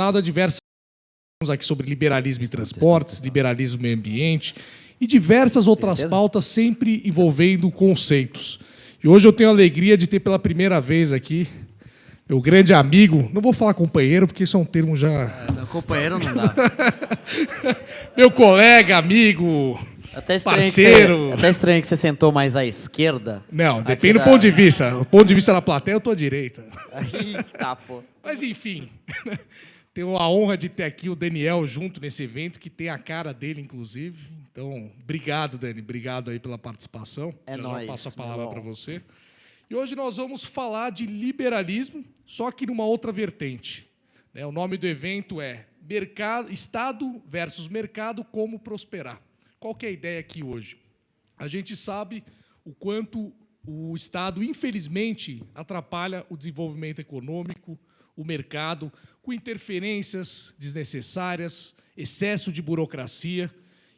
a diversas aqui sobre liberalismo e transportes, liberalismo e meio ambiente e diversas outras pautas sempre envolvendo conceitos. E hoje eu tenho a alegria de ter pela primeira vez aqui meu grande amigo, não vou falar companheiro porque isso é um termo já... Companheiro não dá. Meu colega, amigo, parceiro. Até estranho que você sentou mais à esquerda. Não, depende do ponto de vista. O ponto de vista da plateia, eu tô à direita. Eita, pô. Mas enfim, tenho a honra de ter aqui o Daniel junto nesse evento, que tem a cara dele, inclusive. Então, obrigado, Dani. Obrigado aí pela participação. É nóis. Já passo a palavra para você. E hoje nós vamos falar de liberalismo, só que numa outra vertente. O nome do evento é Estado versus Mercado, como prosperar. Qual que é a ideia aqui hoje? A gente sabe o quanto o Estado, infelizmente, atrapalha o desenvolvimento econômico, o mercado, com interferências desnecessárias, excesso de burocracia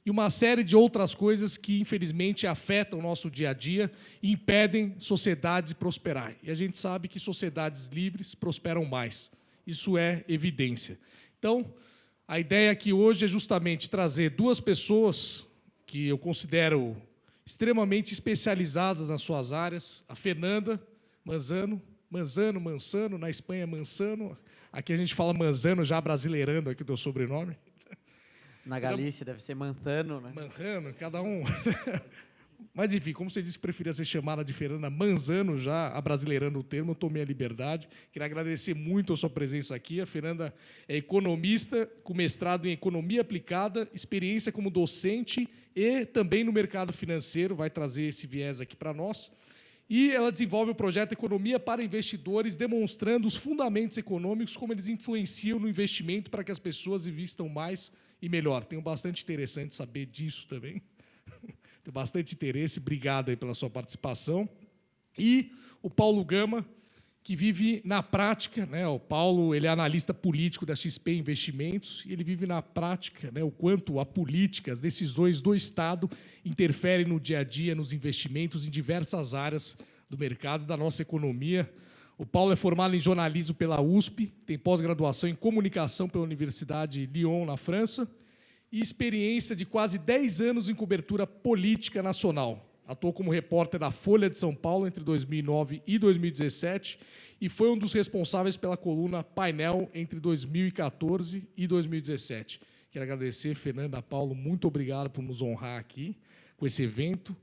e uma série de outras coisas que, infelizmente, afetam o nosso dia a dia e impedem sociedades de prosperar. E a gente sabe que sociedades livres prosperam mais. Isso é evidência. Então, a ideia aqui hoje é justamente trazer duas pessoas que eu considero extremamente especializadas nas suas áreas, a Fernanda Manzano, na Espanha Manzano, aqui a gente fala Manzano, já brasileirando aqui o teu sobrenome. Na Galícia deve ser Mantano, né? Mantano, cada um. Mas, enfim, como você disse que preferia ser chamada de Fernanda Manzano, já abrasileirando o termo, eu tomei a liberdade. Queria agradecer muito a sua presença aqui. A Fernanda é economista, com mestrado em Economia Aplicada, experiência como docente e também no mercado financeiro, vai trazer esse viés aqui para nós. E ela desenvolve o projeto Economia para Investidores, demonstrando os fundamentos econômicos, como eles influenciam no investimento para que as pessoas investam mais e melhor. Tenho bastante interessante saber disso também. Tenho bastante interesse. Obrigado aí pela sua participação. E o Paulo Gama, que vive na prática, né? O Paulo, ele é analista político da XP Investimentos e ele vive na prática, né? O quanto a política, as decisões do Estado interferem no dia a dia, nos investimentos em diversas áreas do mercado, da nossa economia. O Paulo é formado em jornalismo pela USP, tem pós-graduação em comunicação pela Universidade Lyon, na França, e experiência de quase 10 anos em cobertura política nacional. Atuou como repórter da Folha de São Paulo entre 2009 e 2017 e foi um dos responsáveis pela coluna Painel entre 2014 e 2017. Quero agradecer, Fernanda, Paulo, muito obrigado por nos honrar aqui com esse evento.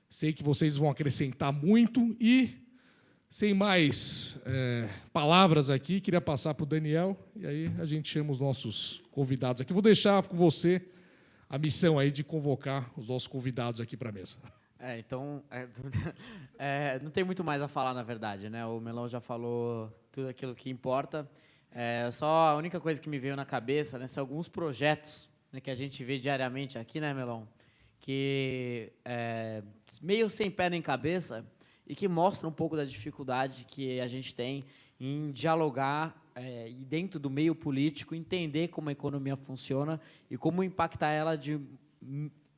Sei que vocês vão acrescentar muito e, sem mais palavras aqui, queria passar para o Daniel e aí a gente chama os nossos convidados aqui. Vou deixar com você a missão aí de convocar os nossos convidados aqui para a mesa. Não tem muito mais a falar, na verdade, né? O Melão já falou tudo aquilo que importa. Só a única coisa que me veio na cabeça, né, são alguns projetos, né, que a gente vê diariamente aqui, né, Melão? Que meio sem pé nem cabeça e que mostram um pouco da dificuldade que a gente tem em dialogar e dentro do meio político entender como a economia funciona e como impactar ela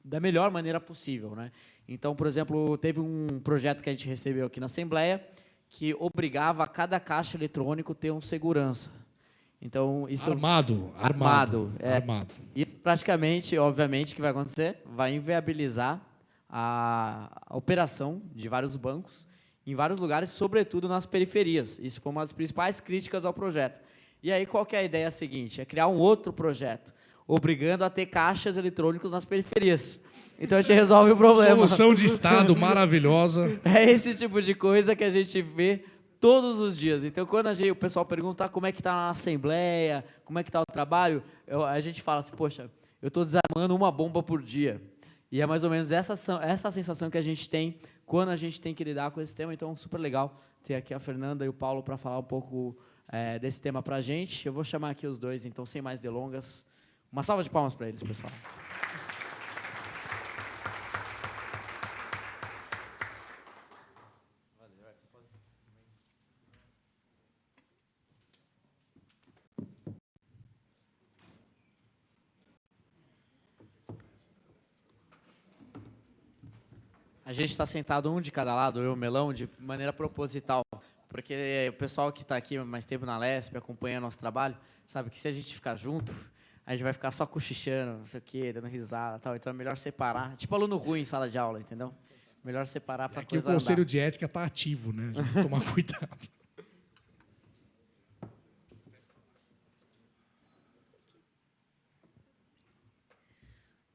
da melhor maneira possível, né? Então, por exemplo, teve um projeto que a gente recebeu aqui na Assembleia que obrigava cada caixa eletrônico ter um segurança. Então, isso Armado. E praticamente, obviamente, o que vai acontecer? Vai inviabilizar a operação de vários bancos em vários lugares, sobretudo nas periferias. Isso foi uma das principais críticas ao projeto. E aí, qual que é a ideia seguinte? É criar um outro projeto, obrigando a ter caixas eletrônicos nas periferias. Então, a gente resolve o problema. Solução de Estado maravilhosa. É esse tipo de coisa que a gente vê todos os dias. Então, quando o pessoal pergunta como é que está na Assembleia, como é que está o trabalho, a gente fala assim, poxa, eu estou desarmando uma bomba por dia. E é mais ou menos essa sensação que a gente tem quando a gente tem que lidar com esse tema. Então, super legal ter aqui a Fernanda e o Paulo para falar um pouco desse tema para a gente. Eu vou chamar aqui os dois, então, sem mais delongas. Uma salva de palmas para eles, pessoal. A gente está sentado um de cada lado, eu e o Melão, de maneira proposital, Porque o pessoal que está aqui mais tempo na Lesp, acompanha nosso trabalho, sabe que se a gente ficar junto, a gente vai ficar só cochichando, não sei o quê, dando risada e tal. Então é melhor separar. Tipo aluno ruim em sala de aula, entendeu? Melhor separar para Aqui o coisa andar. Conselho de Ética está ativo, né? A gente tem que tomar cuidado.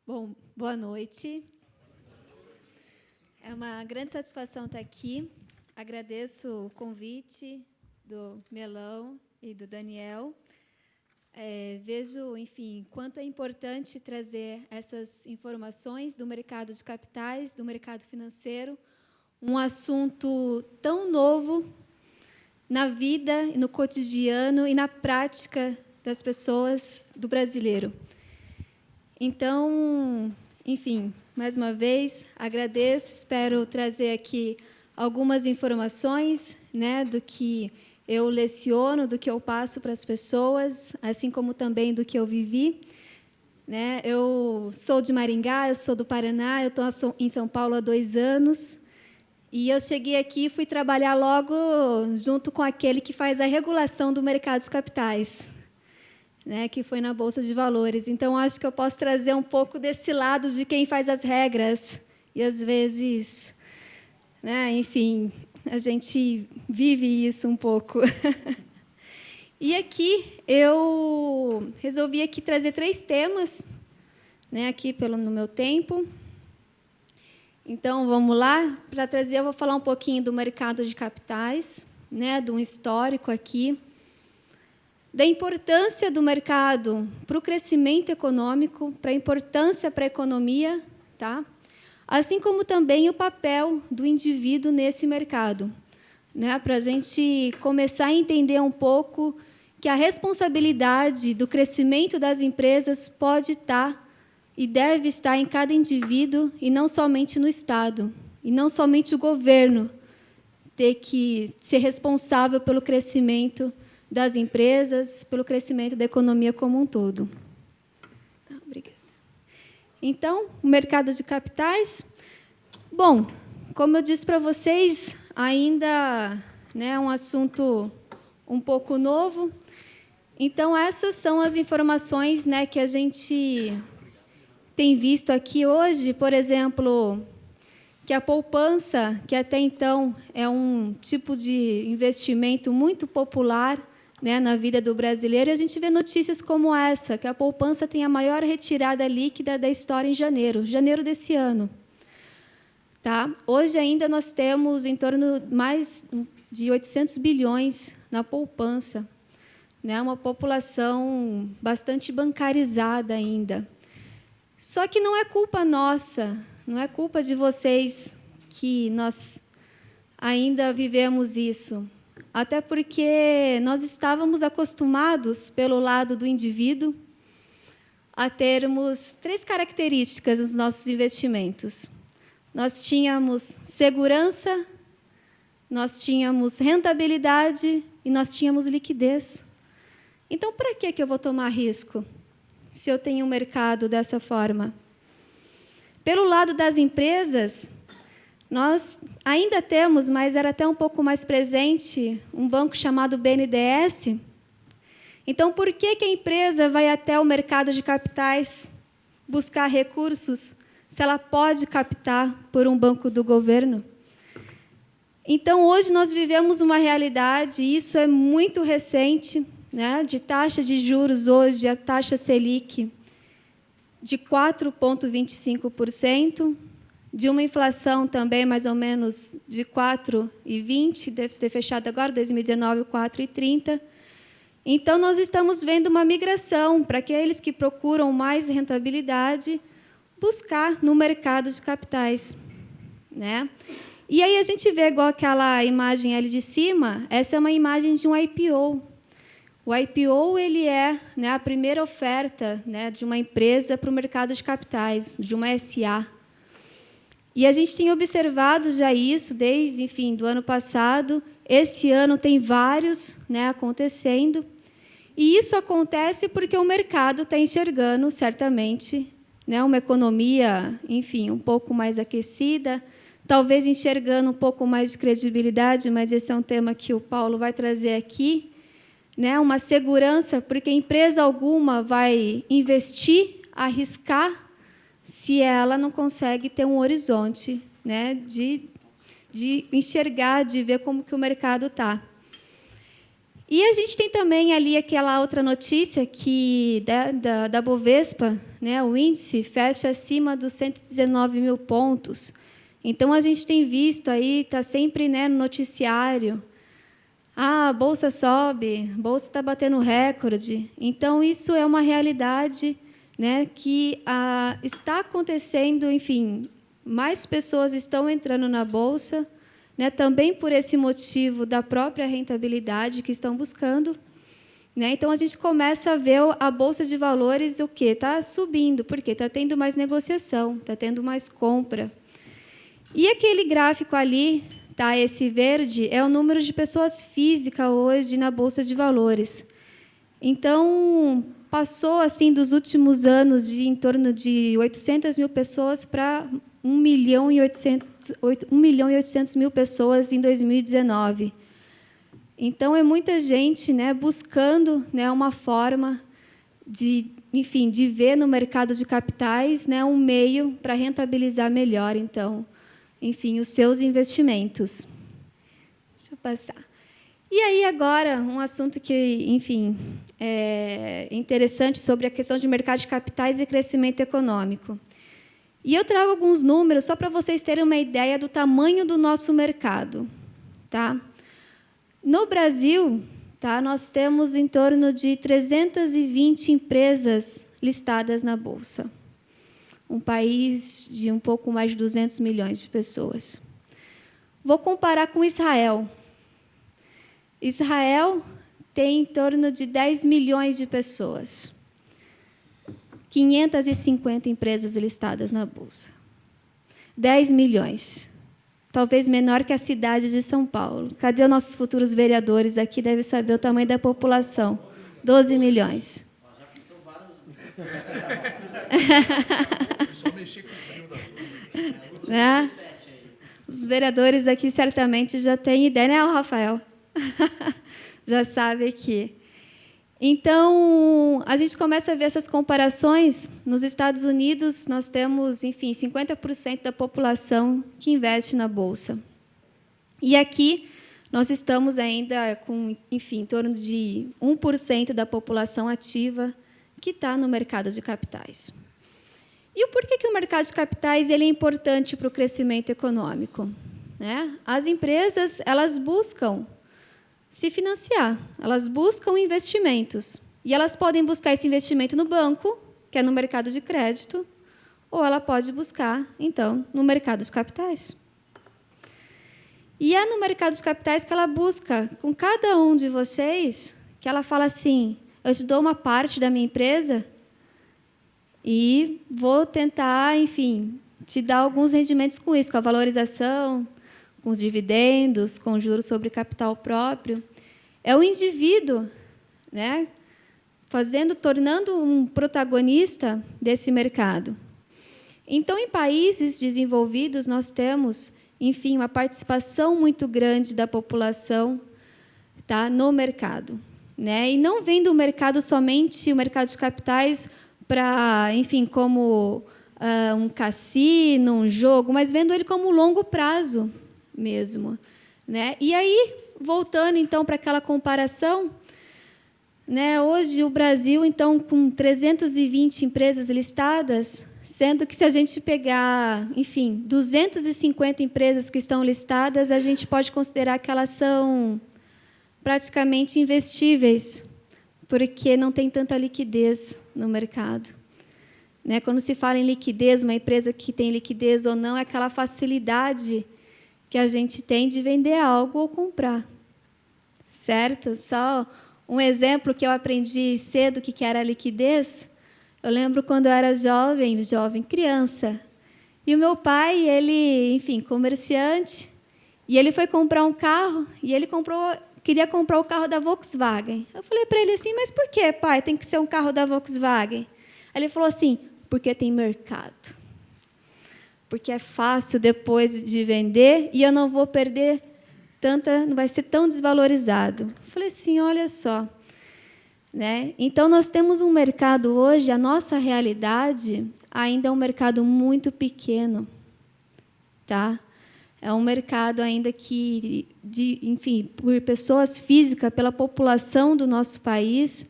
Bom, boa noite. É uma grande satisfação estar aqui. Agradeço o convite do Melão e do Daniel. Vejo, enfim, quanto é importante trazer essas informações do mercado de capitais, do mercado financeiro, um assunto tão novo na vida, no cotidiano e na prática das pessoas, do brasileiro. Então, enfim, mais uma vez, agradeço, espero trazer aqui algumas informações, né, do que eu leciono, do que eu passo para as pessoas, assim como também do que eu vivi. Né? Eu sou de Maringá, eu sou do Paraná, eu estou em São Paulo há 2 anos, e eu cheguei aqui e fui trabalhar logo junto com aquele que faz a regulação do mercado de capitais, né, que foi na Bolsa de Valores. Então, acho que eu posso trazer um pouco desse lado de quem faz as regras. E, às vezes, né, enfim, a gente vive isso um pouco. E aqui eu resolvi aqui trazer 3 temas, né, aqui no meu tempo. Então, vamos lá. Para trazer, eu vou falar um pouquinho do mercado de capitais, né, de um histórico aqui, da importância do mercado para o crescimento econômico, para a importância para a economia, tá? Assim como também o papel do indivíduo nesse mercado, né? Para a gente começar a entender um pouco que a responsabilidade do crescimento das empresas pode estar e deve estar em cada indivíduo e não somente no Estado, e não somente o governo ter que ser responsável pelo crescimento das empresas, pelo crescimento da economia como um todo. Obrigada. Então, o mercado de capitais. Bom, como eu disse para vocês, ainda, né, é um assunto um pouco novo. Então, essas são as informações, né, que a gente tem visto aqui hoje. Por exemplo, que a poupança, que até então é um tipo de investimento muito popular, né, na vida do brasileiro, e a gente vê notícias como essa, que a poupança tem a maior retirada líquida da história em janeiro desse ano. Tá? Hoje ainda nós temos em torno de mais de 800 bilhões na poupança, né, uma população bastante bancarizada ainda. Só que não é culpa nossa, não é culpa de vocês que nós ainda vivemos isso. Até porque nós estávamos acostumados, pelo lado do indivíduo, a termos 3 características nos nossos investimentos. Nós tínhamos segurança, nós tínhamos rentabilidade e nós tínhamos liquidez. Então, para que eu vou tomar risco se eu tenho um mercado dessa forma? Pelo lado das empresas, nós ainda temos, mas era até um pouco mais presente, um banco chamado BNDES. Então, por que a empresa vai até o mercado de capitais buscar recursos se ela pode captar por um banco do governo? Então, hoje nós vivemos uma realidade, e isso é muito recente, né, de taxa de juros hoje, a taxa Selic de 4,25%, de uma inflação também mais ou menos de 4,20%, deve ter fechado agora, 2019, 4,30%. Então, nós estamos vendo uma migração para aqueles que procuram mais rentabilidade, buscar no mercado de capitais, né? E aí a gente vê, igual aquela imagem ali de cima, essa é uma imagem de um IPO. O IPO ele é, né, a primeira oferta, né, de uma empresa para o mercado de capitais, de uma SA. E a gente tinha observado já isso desde, enfim, do ano passado. Esse ano tem vários, né, acontecendo. E isso acontece porque o mercado está enxergando, certamente, né, uma economia, enfim, um pouco mais aquecida, talvez enxergando um pouco mais de credibilidade, mas esse é um tema que o Paulo vai trazer aqui, né? Uma segurança, porque empresa alguma vai investir, arriscar, se ela não consegue ter um horizonte, né? de enxergar, de ver como que o mercado está. E a gente tem também ali aquela outra notícia que da Bovespa, né, o índice fecha acima dos 119 mil pontos. Então, a gente tem visto aí, está sempre, né, no noticiário, a bolsa sobe, a bolsa está batendo recorde. Então, isso é uma realidade, né, que está acontecendo, enfim, mais pessoas estão entrando na bolsa, né, também por esse motivo da própria rentabilidade que estão buscando, né? Então, a gente começa a ver a Bolsa de Valores, o quê? Está subindo, porque está tendo mais negociação, está tendo mais compra. E aquele gráfico ali, tá, esse verde, é o número de pessoas físicas hoje na Bolsa de Valores. Então, passou assim dos últimos anos de em torno de 800 mil pessoas para 1 milhão e 800 mil pessoas em 2019. Então, é muita gente, né, buscando, né, uma forma de, enfim, de ver no mercado de capitais, né, um meio para rentabilizar melhor, então, enfim, os seus investimentos. Deixa eu passar. E aí, agora, um assunto que, enfim, é interessante sobre a questão de mercado de capitais e crescimento econômico. E eu trago alguns números só para vocês terem uma ideia do tamanho do nosso mercado. Tá? No Brasil, tá, nós temos em torno de 320 empresas listadas na Bolsa. Um país de um pouco mais de 200 milhões de pessoas. Vou comparar com Israel. Israel tem em torno de 10 milhões de pessoas. 550 empresas listadas na Bolsa. 10 milhões. Talvez menor que a cidade de São Paulo. Cadê os nossos futuros vereadores aqui? Devem saber o tamanho da população. 12 milhões. Né? Os vereadores aqui certamente já têm ideia, né, Rafael? Já sabe aqui. Então, a gente começa a ver essas comparações. Nos Estados Unidos, nós temos, enfim, 50% da população que investe na Bolsa. E aqui, nós estamos ainda com, enfim, em torno de 1% da população ativa que está no mercado de capitais. E o porquê que o mercado de capitais ele é importante para o crescimento econômico? Né? As empresas, elas buscam se financiar. Elas buscam investimentos. E elas podem buscar esse investimento no banco, que é no mercado de crédito, ou ela pode buscar, então, no mercado de capitais. E é no mercado de capitais que ela busca, com cada um de vocês, que ela fala assim, eu te dou uma parte da minha empresa e vou tentar, enfim, te dar alguns rendimentos com isso, com a valorização, com os dividendos, com juros sobre capital próprio. É o indivíduo, né, tornando um protagonista desse mercado. Então, em países desenvolvidos, nós temos, enfim, uma participação muito grande da população, tá, no mercado. Né? E não vem do mercado somente o mercado de capitais para, enfim, como um cassino, um jogo, mas vendo ele como longo prazo mesmo, né? E aí, voltando então para aquela comparação, né? Hoje o Brasil então com 320 empresas listadas, sendo que se a gente pegar, enfim, 250 empresas que estão listadas, a gente pode considerar que elas são praticamente investíveis, porque não tem tanta liquidez no mercado. Né? Quando se fala em liquidez, uma empresa que tem liquidez ou não, é aquela facilidade que a gente tem de vender algo ou comprar. Certo? Só um exemplo que eu aprendi cedo que era liquidez. Eu lembro quando eu era jovem, criança, e o meu pai, ele, enfim, comerciante, e ele foi comprar um carro, e ele queria comprar o carro da Volkswagen. Eu falei para ele assim, mas por que, pai, tem que ser um carro da Volkswagen? Aí ele falou assim, porque tem mercado. porque é fácil depois de vender e eu não vou perder tanta, não vai ser tão desvalorizado. Eu falei assim, olha só, né? Então nós temos um mercado hoje, a nossa realidade ainda é um mercado muito pequeno, tá? É um mercado ainda que, enfim, por pessoas físicas, pela população do nosso país,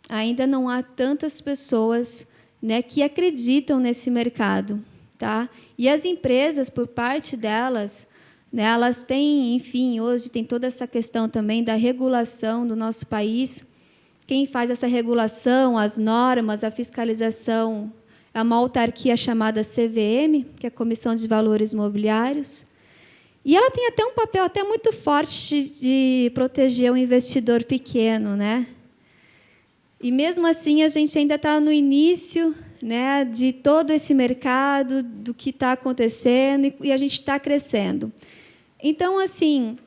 ainda não há tantas pessoas, né, que acreditam nesse mercado, tá? E as empresas, por parte delas, né, elas têm, enfim, hoje tem toda essa questão também da regulação do nosso país. Quem faz essa regulação, as normas, a fiscalização, é uma autarquia chamada CVM, que é a Comissão de Valores Mobiliários. E ela tem até um papel até muito forte de proteger o investidor pequeno, né? E, mesmo assim, a gente ainda está no início, né, de todo esse mercado, do que está acontecendo, e a gente está crescendo. Então, assim,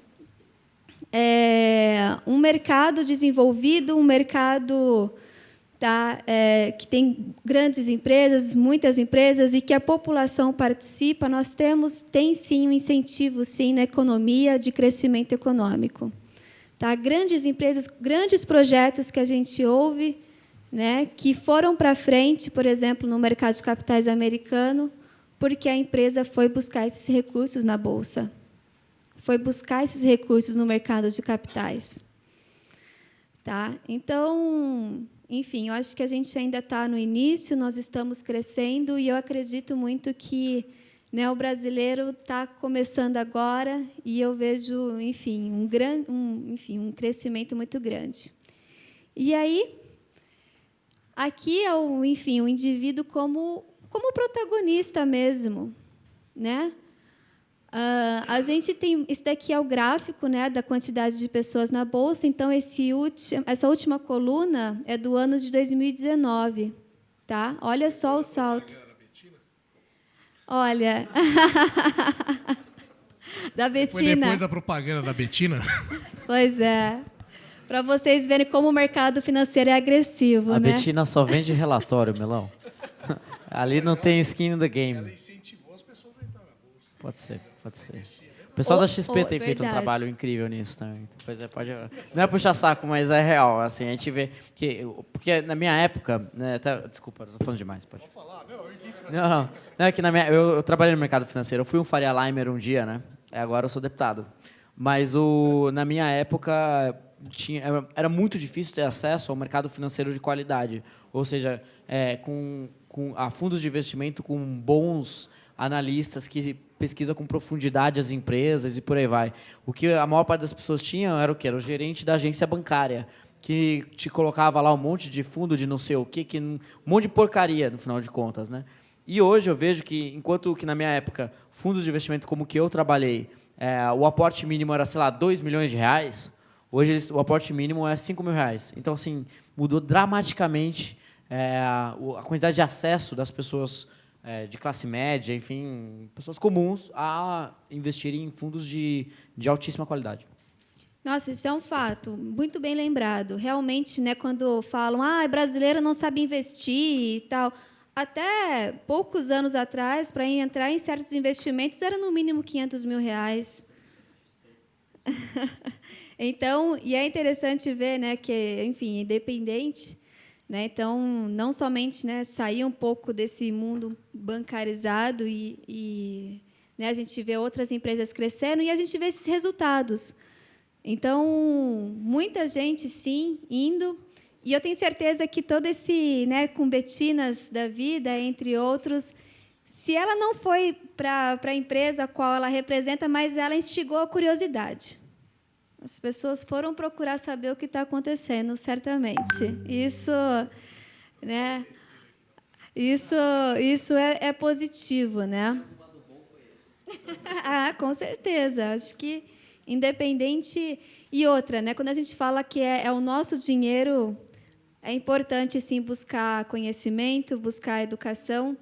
um mercado desenvolvido, um mercado que tem grandes empresas, muitas empresas, e que a população participa, tem, sim, um incentivo, sim, na economia de crescimento econômico. Tá? Grandes empresas, grandes projetos que a gente ouve, né, que foram para frente, por exemplo, no mercado de capitais americano, porque a empresa foi buscar esses recursos na Bolsa, foi buscar esses recursos no mercado de capitais. Tá? Então, enfim, eu acho que a gente ainda está no início, nós estamos crescendo, e eu acredito muito que, né, o brasileiro está começando agora, e eu vejo, enfim, um crescimento muito grande. E aí, aqui é o indivíduo como protagonista mesmo, né? A gente tem, esse daqui é o gráfico, né, da quantidade de pessoas na Bolsa. Então, essa última coluna é do ano de 2019. Tá? Olha só o salto. Olha. Da Betina. Foi depois da propaganda da Betina? Pois é. Para vocês verem como o mercado financeiro é agressivo. A né? Betina só vende relatório, Melão. Ali não tem skin in the game. Ela incentivou as pessoas a entrar na Bolsa. Pode ser, pode ser. O pessoal da XP tem feito um verdade. trabalho incrível nisso também. Depois não é puxar saco, mas é real. Assim, a gente vê que... Porque na minha época... Né, desculpa, estou falando demais. Pode falar. Não, eu invisto não, é que eu trabalhei no mercado financeiro. Eu fui um Faria Limer um dia, né? Agora eu sou deputado. Mas na minha época... era muito difícil ter acesso ao mercado financeiro de qualidade. Ou seja, a fundos de investimento com bons analistas que pesquisam com profundidade as empresas e por aí vai. O que a maior parte das pessoas tinham era o quê? Era o gerente da agência bancária, que te colocava lá um monte de fundo de não sei o quê, um monte de porcaria, no final de contas. Né? E hoje eu vejo que, enquanto que na minha época, fundos de investimento como que eu trabalhei, o aporte mínimo era, sei lá, 2 milhões de reais, hoje o aporte mínimo é 5 mil reais. Então, assim, mudou dramaticamente a quantidade de acesso das pessoas de classe média, enfim, pessoas comuns, a investirem em fundos de altíssima qualidade. Nossa, isso é um fato, muito bem lembrado. Realmente, né, quando falam, brasileiro não sabe investir e tal, até poucos anos atrás, para entrar em certos investimentos, era no mínimo 500 mil reais. Então, e é interessante ver, né, que, enfim, independente, né, então, não somente, né, sair um pouco desse mundo bancarizado né, a gente vê outras empresas crescendo e a gente vê esses resultados. Então, muita gente, sim, indo, e eu tenho certeza que todo esse, né, com Betinas da vida, entre outros, se ela não foi para a empresa a qual ela representa, mas ela instigou a curiosidade. As pessoas foram procurar saber o que está acontecendo, certamente. Isso, né? Isso é positivo, né? Com certeza. Acho que independente e outra, né? Quando a gente fala que é o nosso dinheiro, é importante sim buscar conhecimento, buscar educação.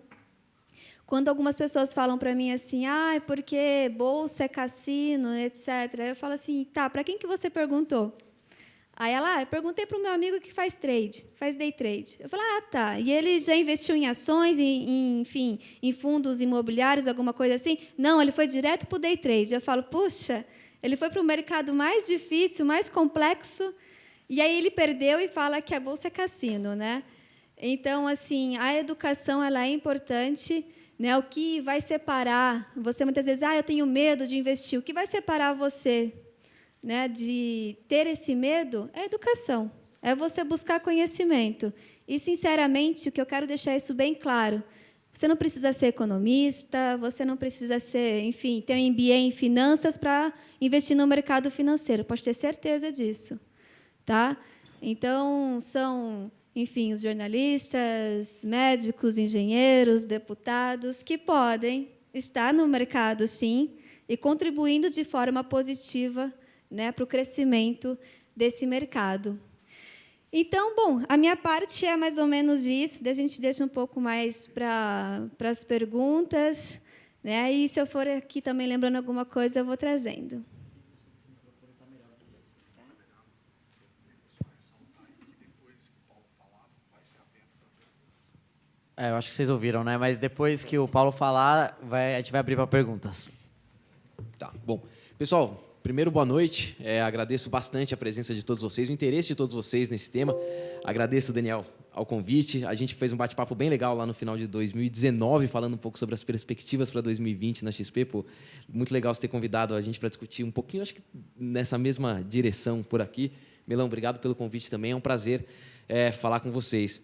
Quando algumas pessoas falam para mim assim, porque bolsa é cassino, etc., eu falo assim, tá, para quem que você perguntou? Aí ela, eu perguntei para o meu amigo que faz trade, faz day trade. Eu falei, tá. E ele já investiu em ações, enfim, em fundos imobiliários, alguma coisa assim? Não, ele foi direto para o day trade. Eu falo, puxa, ele foi para o mercado mais difícil, mais complexo, e aí ele perdeu e fala que a bolsa é cassino, né? Então, assim, a educação ela é importante, né? O que vai separar você muitas vezes, eu tenho medo de investir. O que vai separar você, né, de ter esse medo é a educação, é você buscar conhecimento. E, sinceramente, o que eu quero deixar isso bem claro, você não precisa ser economista, você não precisa ser, enfim, ter um MBA em finanças para investir no mercado financeiro, pode ter certeza disso. Tá? Então, são, enfim, os jornalistas, médicos, engenheiros, deputados, que podem estar no mercado, sim, e contribuindo de forma positiva, né, para o crescimento desse mercado. Então, bom, a minha parte é mais ou menos isso, daí a gente deixa um pouco mais para as perguntas, né, e se eu for aqui também lembrando alguma coisa, eu vou trazendo. Eu acho que vocês ouviram, né? Mas depois que o Paulo falar, a gente vai abrir para perguntas. Tá, bom. Pessoal, primeiro, boa noite. Agradeço bastante a presença de todos vocês, o interesse de todos vocês nesse tema. Agradeço, Daniel, ao convite. A gente fez um bate-papo bem legal lá no final de 2019, falando um pouco sobre as perspectivas para 2020 na XP. Pô, muito legal você ter convidado a gente para discutir um pouquinho, acho que nessa mesma direção por aqui. Melão, obrigado pelo convite também. É um prazer falar com vocês.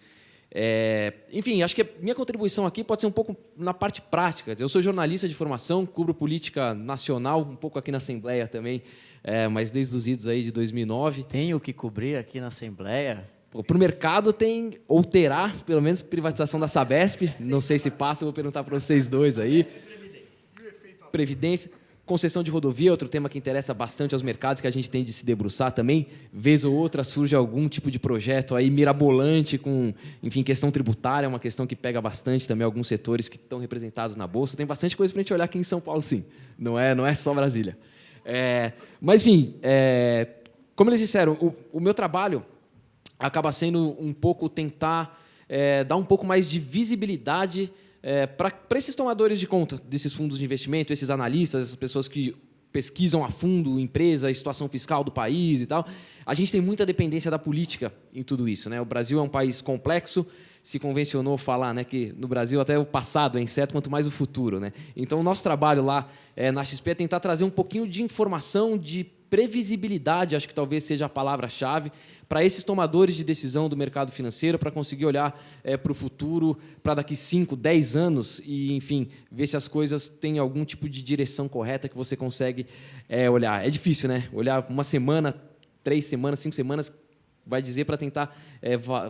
Enfim, acho que a minha contribuição aqui pode ser um pouco na parte prática. Eu sou jornalista de formação, cubro política nacional, um pouco aqui na Assembleia também, mas desde os idos aí de 2009. Tem o que cobrir aqui na Assembleia? Para o mercado tem, ou terá, pelo menos, privatização da Sabesp. Não sei se passa, eu vou perguntar para vocês dois aí. Previdência. Concessão de rodovia, outro tema que interessa bastante aos mercados, que a gente tem de se debruçar também. Vez ou outra surge algum tipo de projeto aí mirabolante com, enfim, questão tributária, é uma questão que pega bastante também alguns setores que estão representados na Bolsa. Tem bastante coisa para a gente olhar aqui em São Paulo, sim. Não é só Brasília. Mas, enfim, como eles disseram, o meu trabalho acaba sendo um pouco tentar dar um pouco mais de visibilidade para esses tomadores de conta desses fundos de investimento, esses analistas, essas pessoas que pesquisam a fundo empresa, a situação fiscal do país e tal. A gente tem muita dependência da política em tudo isso, né? O Brasil é um país complexo, se convencionou falar, né, que no Brasil até o passado é incerto, quanto mais o futuro, né? Então, o nosso trabalho lá na XP é tentar trazer um pouquinho de informação, de previsibilidade, acho que talvez seja a palavra-chave, para esses tomadores de decisão do mercado financeiro, para conseguir olhar para o futuro, para daqui 5, 10 anos, e, enfim, ver se as coisas têm algum tipo de direção correta que você consegue olhar. É difícil, né? Olhar uma semana, 3 semanas, 5 semanas, vai dizer para tentar,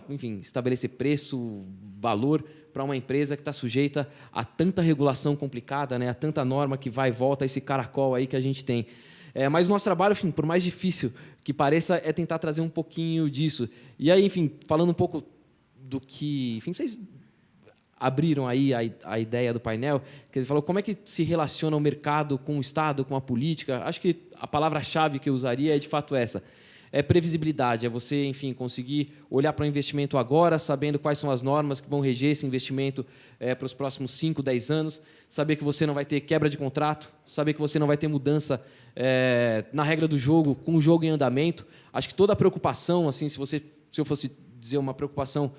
enfim, estabelecer preço, valor para uma empresa que está sujeita a tanta regulação complicada, né? A tanta norma que vai e volta, esse caracol aí que a gente tem. Mas o nosso trabalho, enfim, por mais difícil que pareça, é tentar trazer um pouquinho disso. E aí, enfim, falando um pouco do que... Enfim, vocês abriram aí a ideia do painel, que ele falou como é que se relaciona o mercado com o Estado, com a política. Acho que a palavra-chave que eu usaria é, de fato, essa. É previsibilidade, é você, enfim, conseguir olhar para o investimento agora, sabendo quais são as normas que vão reger esse investimento para os próximos 5, 10 anos, saber que você não vai ter quebra de contrato, saber que você não vai ter mudança na regra do jogo, com o jogo em andamento. Acho que toda a preocupação, assim, se eu fosse dizer uma preocupação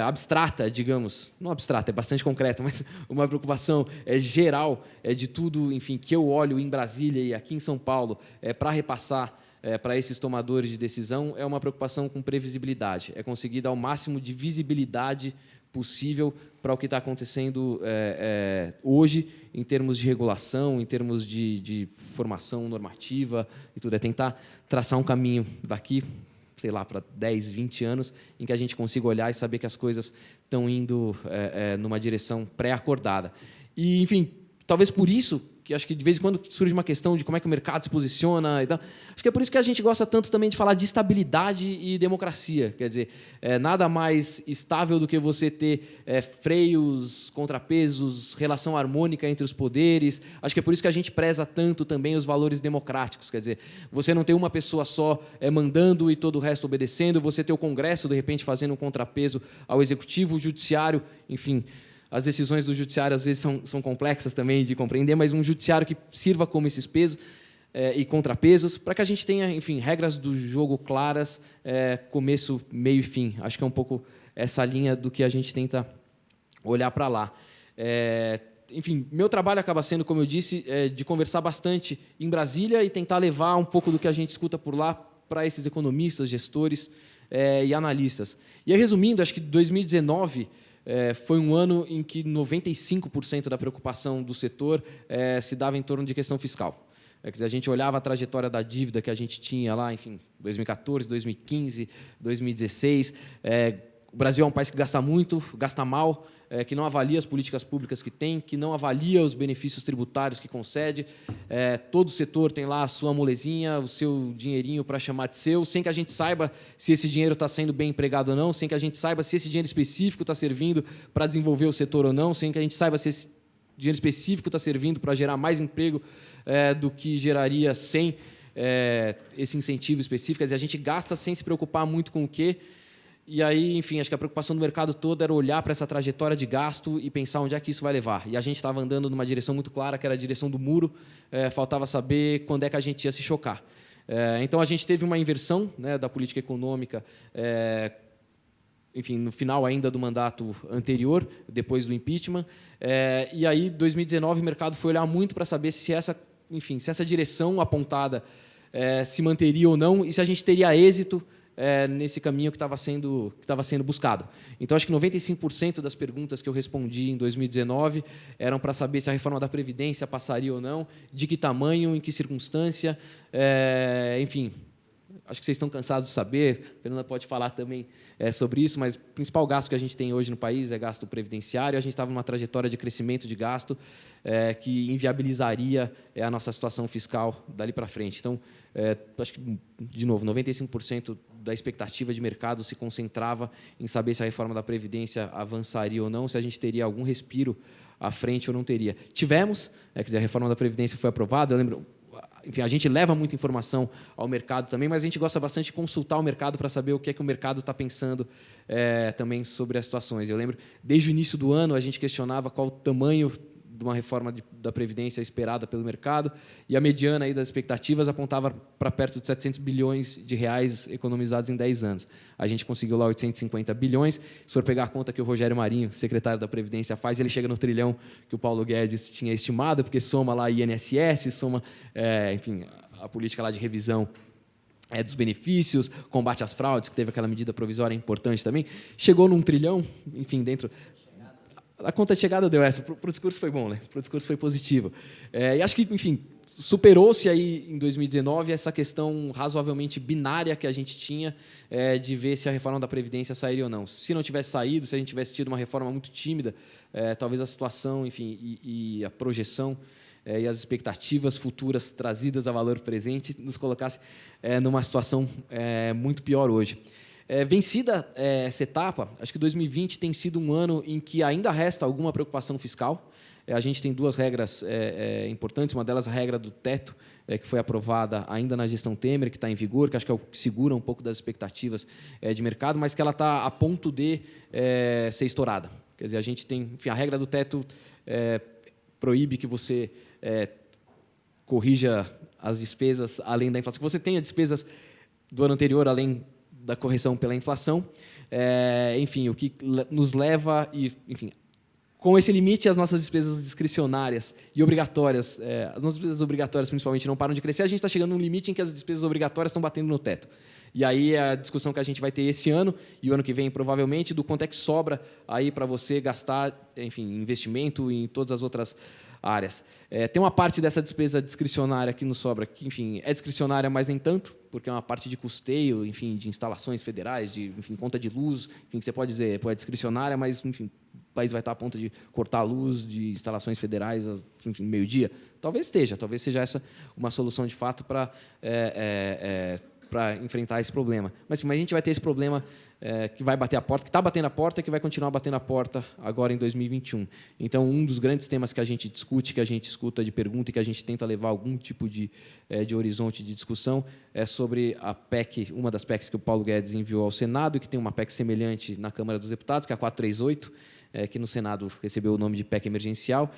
abstrata, digamos, não abstrata, é bastante concreta, mas uma preocupação geral de tudo, enfim, que eu olho em Brasília e aqui em São Paulo para repassar para esses tomadores de decisão, é uma preocupação com previsibilidade, é conseguir dar o máximo de visibilidade possível para o que está acontecendo hoje, em termos de regulação, em termos de formação normativa e tudo. É tentar traçar um caminho daqui, sei lá, para 10, 20 anos, em que a gente consiga olhar e saber que as coisas estão indo numa direção pré-acordada. E, enfim, talvez por isso que acho que de vez em quando surge uma questão de como é que o mercado se posiciona e tal. Acho que é por isso que a gente gosta tanto também de falar de estabilidade e democracia. Quer dizer, nada mais estável do que você ter freios, contrapesos, relação harmônica entre os poderes. Acho que é por isso que a gente preza tanto também os valores democráticos. Quer dizer, você não ter uma pessoa só mandando e todo o resto obedecendo, você ter o Congresso, de repente, fazendo um contrapeso ao Executivo, o Judiciário, enfim. As decisões do judiciário, às vezes, são complexas também de compreender, mas um judiciário que sirva como esses pesos e contrapesos, para que a gente tenha, enfim, regras do jogo claras, começo, meio e fim. Acho que é um pouco essa linha do que a gente tenta olhar para lá. Enfim, meu trabalho acaba sendo, como eu disse, de conversar bastante em Brasília e tentar levar um pouco do que a gente escuta por lá para esses economistas, gestores e analistas. E aí, resumindo, acho que 2019... foi um ano em que 95% da preocupação do setor se dava em torno de questão fiscal. Quer dizer, a gente olhava a trajetória da dívida que a gente tinha lá, enfim, 2014, 2015, 2016. O Brasil é um país que gasta muito, gasta mal, que não avalia as políticas públicas que tem, que não avalia os benefícios tributários que concede. Todo setor tem lá a sua molezinha, o seu dinheirinho para chamar de seu, sem que a gente saiba se esse dinheiro está sendo bem empregado ou não, sem que a gente saiba se esse dinheiro específico está servindo para desenvolver o setor ou não, sem que a gente saiba se esse dinheiro específico está servindo para gerar mais emprego do que geraria sem esse incentivo específico. Quer dizer, a gente gasta sem se preocupar muito com o quê. E aí, enfim, acho que a preocupação do mercado todo era olhar para essa trajetória de gasto e pensar onde é que isso vai levar. E a gente estava andando numa direção muito clara, que era a direção do muro, faltava saber quando é que a gente ia se chocar. Então, a gente teve uma inversão, né, da política econômica, enfim, no final ainda do mandato anterior, depois do impeachment. E aí, em 2019, o mercado foi olhar muito para saber se essa direção apontada se manteria ou não e se a gente teria êxito nesse caminho que estava sendo buscado. Então, acho que 95% das perguntas que eu respondi em 2019 eram para saber se a reforma da Previdência passaria ou não, de que tamanho, em que circunstância, enfim. Acho que vocês estão cansados de saber, a Fernanda pode falar também sobre isso, mas o principal gasto que a gente tem hoje no país é gasto previdenciário. A gente estava numa trajetória de crescimento de gasto que inviabilizaria a nossa situação fiscal dali para frente. Então, acho que, de novo, 95% da expectativa de mercado se concentrava em saber se a reforma da Previdência avançaria ou não, se a gente teria algum respiro à frente ou não teria. Tivemos, quer dizer, a reforma da Previdência foi aprovada, eu lembro. Enfim, a gente leva muita informação ao mercado também, mas a gente gosta bastante de consultar o mercado para saber o que é que o mercado está pensando também sobre as situações. Eu lembro, desde o início do ano, a gente questionava qual o tamanho de uma reforma da Previdência esperada pelo mercado, e a mediana aí das expectativas apontava para perto de 700 bilhões de reais economizados em 10 anos. A gente conseguiu lá 850 bilhões. Se for pegar a conta que o Rogério Marinho, secretário da Previdência, faz, ele chega no trilhão que o Paulo Guedes tinha estimado, porque soma lá INSS, soma, enfim, a política lá de revisão dos benefícios, combate às fraudes, que teve aquela medida provisória importante também, chegou num trilhão, enfim, dentro... A conta de chegada deu essa. Para o discurso foi bom, né? Para o discurso foi positivo. E acho que, enfim, superou-se aí em 2019 essa questão razoavelmente binária que a gente tinha de ver se a reforma da Previdência sairia ou não. Se não tivesse saído, se a gente tivesse tido uma reforma muito tímida, talvez a situação, enfim, e a projeção e as expectativas futuras trazidas a valor presente nos colocasse numa situação muito pior hoje. Vencida essa etapa, acho que 2020 tem sido um ano em que ainda resta alguma preocupação fiscal. A gente tem duas regras importantes, uma delas a regra do teto, que foi aprovada ainda na gestão Temer, que está em vigor, que acho que é o que segura um pouco das expectativas de mercado, mas que ela está a ponto de ser estourada. Quer dizer, a gente tem, enfim, a regra do teto proíbe que você corrija as despesas além da inflação, que você tenha despesas do ano anterior além da correção pela inflação, enfim, o que nos leva, enfim, com esse limite, as nossas despesas discricionárias e obrigatórias, as nossas despesas obrigatórias principalmente não param de crescer, a gente está chegando num limite em que as despesas obrigatórias estão batendo no teto. E aí a discussão que a gente vai ter esse ano e o ano que vem, provavelmente, do quanto é que sobra aí para você gastar, enfim, investimento em todas as outras áreas. Tem uma parte dessa despesa discricionária que nos sobra, que, enfim, é discricionária, mas nem tanto, porque é uma parte de custeio, enfim, de instalações federais, de, enfim, conta de luz, enfim, que você pode dizer, é discricionária, mas, enfim, país vai estar a ponto de cortar a luz de instalações federais, enfim, meio-dia? Talvez esteja, talvez seja essa uma solução de fato para enfrentar esse problema. Mas a gente vai ter esse problema que vai bater a porta, que está batendo a porta e que vai continuar batendo a porta agora em 2021. Então, um dos grandes temas que a gente discute, que a gente escuta de pergunta e que a gente tenta levar algum tipo de horizonte de discussão é sobre a PEC, uma das PECs que o Paulo Guedes enviou ao Senado e que tem uma PEC semelhante na Câmara dos Deputados, que é a 438, que no Senado recebeu o nome de PEC emergencial,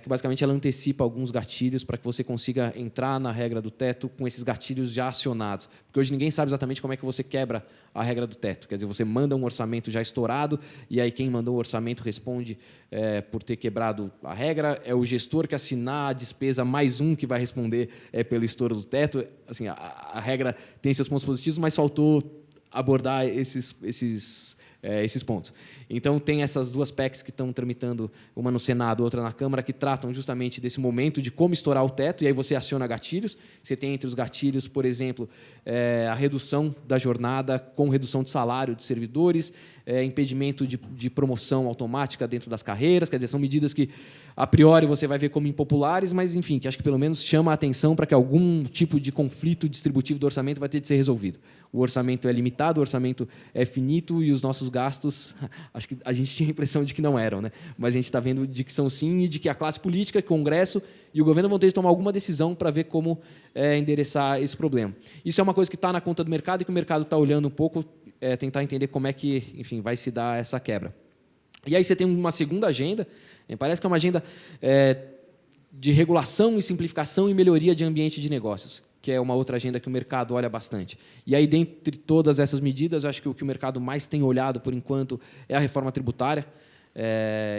que basicamente ela antecipa alguns gatilhos para que você consiga entrar na regra do teto com esses gatilhos já acionados. Porque hoje ninguém sabe exatamente como é que você quebra a regra do teto. Quer dizer, você manda um orçamento já estourado e aí quem mandou o orçamento responde por ter quebrado a regra. É o gestor que assinar a despesa mais um que vai responder pelo estouro do teto. Assim, a regra tem seus pontos positivos, mas faltou abordar esses pontos. Então, tem essas duas PECs que estão tramitando, uma no Senado, outra na Câmara, que tratam justamente desse momento de como estourar o teto, e aí você aciona gatilhos. Você tem entre os gatilhos, por exemplo, a redução da jornada com redução de salário de servidores, impedimento de promoção automática dentro das carreiras, quer dizer, são medidas que, a priori, você vai ver como impopulares, mas, enfim, que acho que pelo menos chama a atenção para que algum tipo de conflito distributivo do orçamento vai ter de ser resolvido. O orçamento é limitado, o orçamento é finito e os nossos gastos, acho que a gente tinha a impressão de que não eram, né? Mas a gente está vendo de que são sim e de que a classe política, o Congresso e o governo vão ter de tomar alguma decisão para ver como endereçar esse problema. Isso é uma coisa que está na conta do mercado e que o mercado está olhando um pouco, tentar entender como é que, enfim, vai se dar essa quebra. E aí você tem uma segunda agenda, parece que é uma agenda de regulação e simplificação e melhoria de ambiente de negócios, que é uma outra agenda que o mercado olha bastante. E aí, dentre todas essas medidas, acho que o que o mercado mais tem olhado, por enquanto, é a reforma tributária.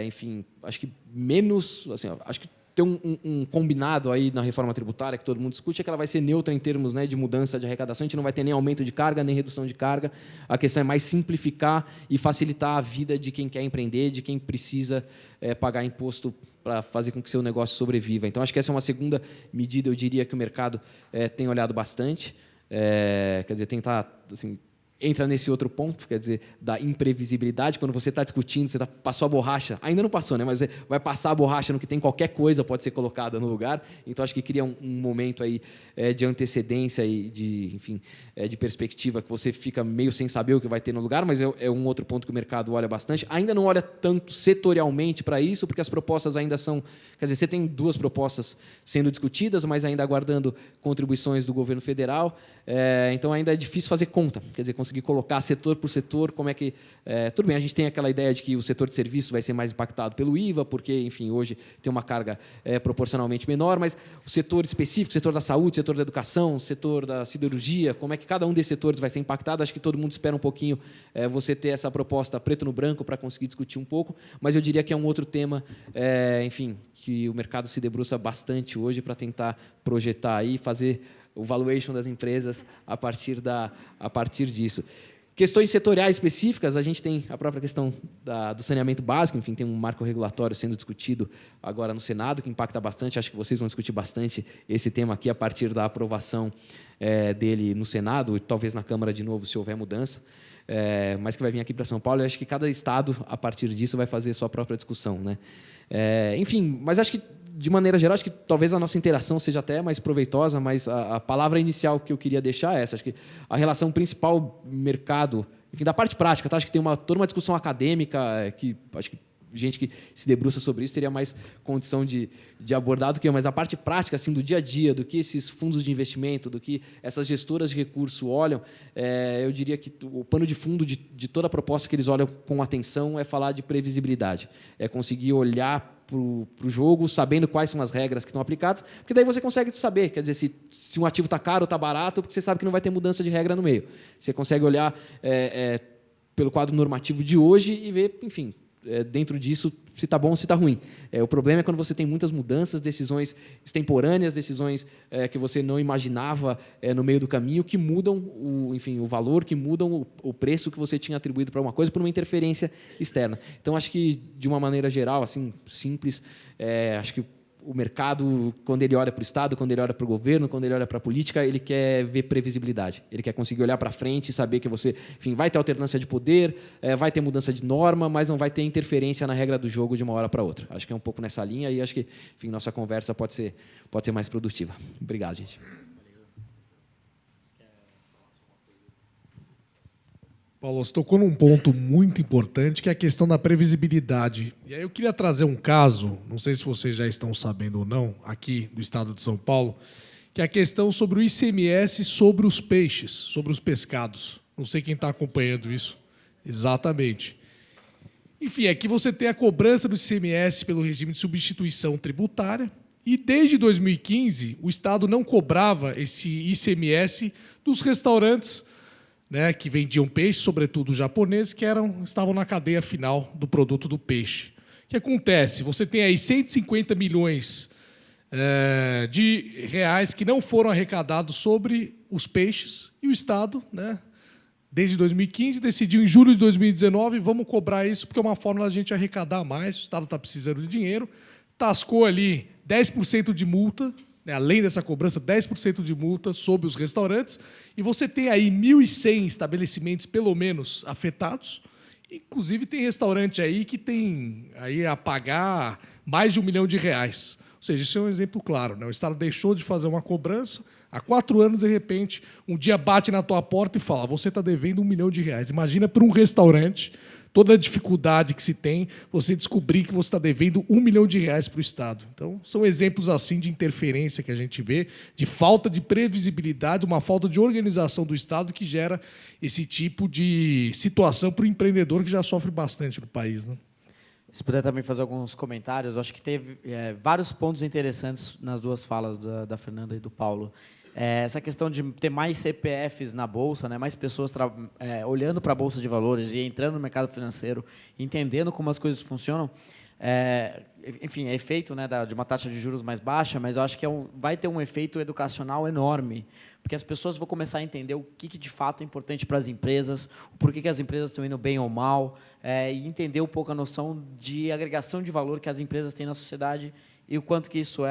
Enfim, acho que menos... Assim, acho que tem um combinado aí na reforma tributária que todo mundo discute, é que ela vai ser neutra em termos, né, de mudança de arrecadação, a gente não vai ter nem aumento de carga, nem redução de carga. A questão é mais simplificar e facilitar a vida de quem quer empreender, de quem precisa pagar imposto para fazer com que seu negócio sobreviva. Então, acho que essa é uma segunda medida, eu diria, que o mercado tem olhado bastante. Quer dizer, tentar... Assim, entra nesse outro ponto, quer dizer, da imprevisibilidade. Quando você está discutindo, você passou a borracha, ainda não passou, né? Mas vai passar a borracha no que tem qualquer coisa pode ser colocada no lugar. Então, acho que cria um momento aí de antecedência e de perspectiva que você fica meio sem saber o que vai ter no lugar, mas é um outro ponto que o mercado olha bastante. Ainda não olha tanto setorialmente para isso, porque as propostas ainda são... Quer dizer, você tem duas propostas sendo discutidas, mas ainda aguardando contribuições do governo federal. Então, ainda é difícil fazer conta, quer dizer, conseguir colocar setor por setor, como é que... tudo bem, a gente tem aquela ideia de que o setor de serviços vai ser mais impactado pelo IVA, porque, enfim, hoje tem uma carga proporcionalmente menor, mas o setor específico, setor da saúde, setor da educação, setor da siderurgia, como é que cada um desses setores vai ser impactado, acho que todo mundo espera um pouquinho você ter essa proposta preto no branco para conseguir discutir um pouco, mas eu diria que é um outro tema, enfim, que o mercado se debruça bastante hoje para tentar projetar aí, fazer o valuation das empresas a partir disso. Questões setoriais específicas, a gente tem a própria questão do saneamento básico, enfim, tem um marco regulatório sendo discutido agora no Senado, que impacta bastante, acho que vocês vão discutir bastante esse tema aqui a partir da aprovação dele no Senado, e talvez na Câmara de novo, se houver mudança, mas que vai vir aqui para São Paulo, e acho que cada estado, a partir disso, vai fazer sua própria discussão, né? Enfim, mas acho que, de maneira geral, acho que talvez a nossa interação seja até mais proveitosa, mas a palavra inicial que eu queria deixar é essa. Acho que a relação principal mercado, enfim, da parte prática, tá? Acho que tem toda uma discussão acadêmica que acho que gente que se debruça sobre isso teria mais condição de abordar do que eu, mas a parte prática, assim, do dia a dia, do que esses fundos de investimento, do que essas gestoras de recurso olham, eu diria que o pano de fundo de toda a proposta que eles olham com atenção é falar de previsibilidade, é conseguir olhar para o jogo, sabendo quais são as regras que estão aplicadas, porque daí você consegue saber, quer dizer, se um ativo está caro ou está barato, porque você sabe que não vai ter mudança de regra no meio. Você consegue olhar pelo quadro normativo de hoje e ver, enfim, dentro disso, se está bom ou se está ruim. O problema é quando você tem muitas mudanças, decisões extemporâneas, decisões que você não imaginava no meio do caminho, que mudam o valor, que mudam o preço que você tinha atribuído para uma coisa por uma interferência externa. Então, acho que, de uma maneira geral, assim, simples, acho que o mercado, quando ele olha para o Estado, quando ele olha para o governo, quando ele olha para a política, ele quer ver previsibilidade. Ele quer conseguir olhar para frente e saber que você, enfim, vai ter alternância de poder, vai ter mudança de norma, mas não vai ter interferência na regra do jogo de uma hora para outra. Acho que é um pouco nessa linha e acho que, enfim, nossa conversa pode ser mais produtiva. Obrigado, gente. Paulo, você tocou num ponto muito importante, que é a questão da previsibilidade. E aí eu queria trazer um caso, não sei se vocês já estão sabendo ou não, aqui do estado de São Paulo, que é a questão sobre o ICMS sobre os peixes, sobre os pescados. Não sei quem está acompanhando isso. Exatamente. Enfim, aqui você tem a cobrança do ICMS pelo regime de substituição tributária, e desde 2015 o Estado não cobrava esse ICMS dos restaurantes, né, que vendiam peixe, sobretudo japoneses, que estavam na cadeia final do produto do peixe. O que acontece? Você tem aí 150 milhões de reais que não foram arrecadados sobre os peixes, e o Estado, né, desde 2015, decidiu em julho de 2019, vamos cobrar isso, porque é uma forma da gente arrecadar mais, o Estado está precisando de dinheiro, tascou ali 10% de multa, além dessa cobrança, 10% de multa sobre os restaurantes, e você tem aí 1.100 estabelecimentos, pelo menos, afetados. Inclusive, tem restaurante aí que tem aí a pagar mais de R$1 milhão. Ou seja, isso é um exemplo claro, né? O Estado deixou de fazer uma cobrança, há 4 anos, de repente, um dia bate na tua porta e fala, você está devendo R$1 milhão. Imagina para um restaurante toda a dificuldade que se tem, você descobrir que você está devendo R$1 milhão para o Estado. Então, são exemplos assim de interferência que a gente vê, de falta de previsibilidade, uma falta de organização do Estado que gera esse tipo de situação para o empreendedor que já sofre bastante no país, né? Se puder também fazer alguns comentários, eu acho que teve vários pontos interessantes nas duas falas da Fernanda e do Paulo. Essa questão de ter mais CPFs na Bolsa, né, mais pessoas olhando para a Bolsa de Valores e entrando no mercado financeiro, entendendo como as coisas funcionam, enfim, é efeito, né, de uma taxa de juros mais baixa, mas eu acho que vai ter um efeito educacional enorme, porque as pessoas vão começar a entender o que de fato é importante para as empresas, o porquê que as empresas estão indo bem ou mal, e entender um pouco a noção de agregação de valor que as empresas têm na sociedade e o quanto que isso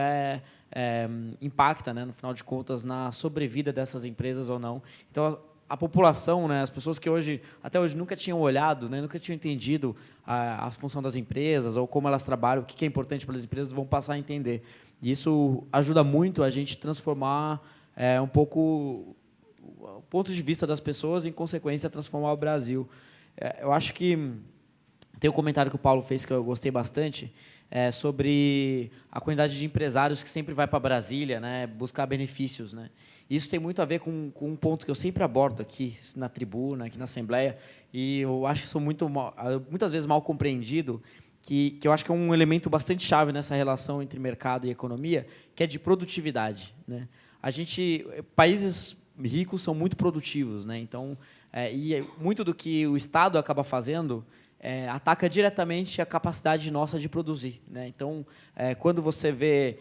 impacta, né, no final de contas, na sobrevida dessas empresas ou não. Então, a população, né, as pessoas que até hoje nunca tinham olhado, né, nunca tinham entendido a função das empresas ou como elas trabalham, o que é importante para as empresas, vão passar a entender. E isso ajuda muito a gente transformar um pouco o ponto de vista das pessoas e, em consequência, transformar o Brasil. Eu acho que tem um comentário que o Paulo fez que eu gostei bastante, sobre a quantidade de empresários que sempre vai para Brasília, né, buscar benefícios, né. Isso tem muito a ver com um ponto que eu sempre abordo aqui na tribuna, aqui na Assembleia, e eu acho que sou muitas vezes mal compreendido, que eu acho que é um elemento bastante chave nessa relação entre mercado e economia, que é de produtividade, né. Países ricos são muito produtivos, né, então, e muito do que o Estado acaba fazendo ataca diretamente a capacidade nossa de produzir, né? Então, quando você vê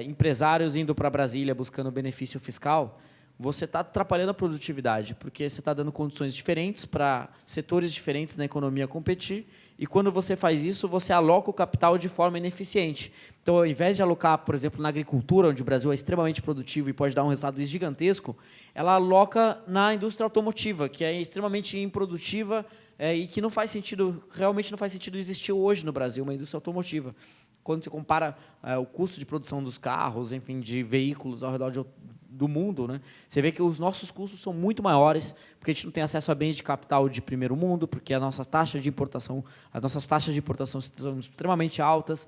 empresários indo para Brasília buscando benefício fiscal, você está atrapalhando a produtividade, porque você está dando condições diferentes para setores diferentes na economia competir, e quando você faz isso, você aloca o capital de forma ineficiente. Então, ao invés de alocar, por exemplo, na agricultura, onde o Brasil é extremamente produtivo e pode dar um resultado gigantesco, ela aloca na indústria automotiva, que é extremamente improdutiva, e que realmente não faz sentido existir hoje no Brasil uma indústria automotiva. Quando você compara o custo de produção dos carros, enfim, de veículos ao redor do mundo, né, você vê que os nossos custos são muito maiores, porque a gente não tem acesso a bens de capital de primeiro mundo, porque as nossas taxas de importação são extremamente altas,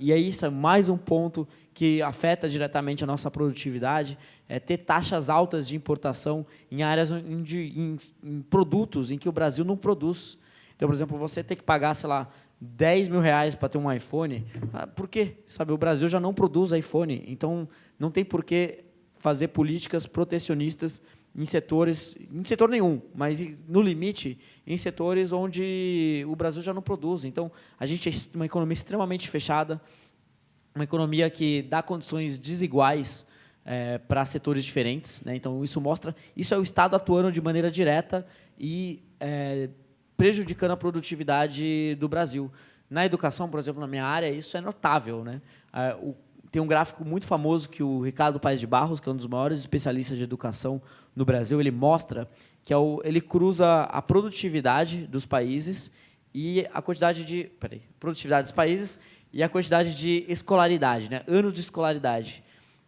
e aí isso é mais um ponto que afeta diretamente a nossa produtividade, ter taxas altas de importação em áreas, em produtos em que o Brasil não produz. Então, por exemplo, você ter que pagar, sei lá, R$10 mil para ter um iPhone, por quê? Sabe, o Brasil já não produz iPhone, então não tem por que fazer políticas protecionistas em setor nenhum, mas, no limite, em setores onde o Brasil já não produz. Então, a gente é uma economia extremamente fechada, uma economia que dá condições desiguais para setores diferentes, né? Então, isso é o Estado atuando de maneira direta e prejudicando a produtividade do Brasil. Na educação, por exemplo, na minha área, isso é notável, né? tem um gráfico muito famoso que o Ricardo Paes de Barros, que é um dos maiores especialistas de educação no Brasil, ele mostra que ele cruza a produtividade dos países e a quantidade de produtividade dos países e a quantidade de escolaridade, né, anos de escolaridade,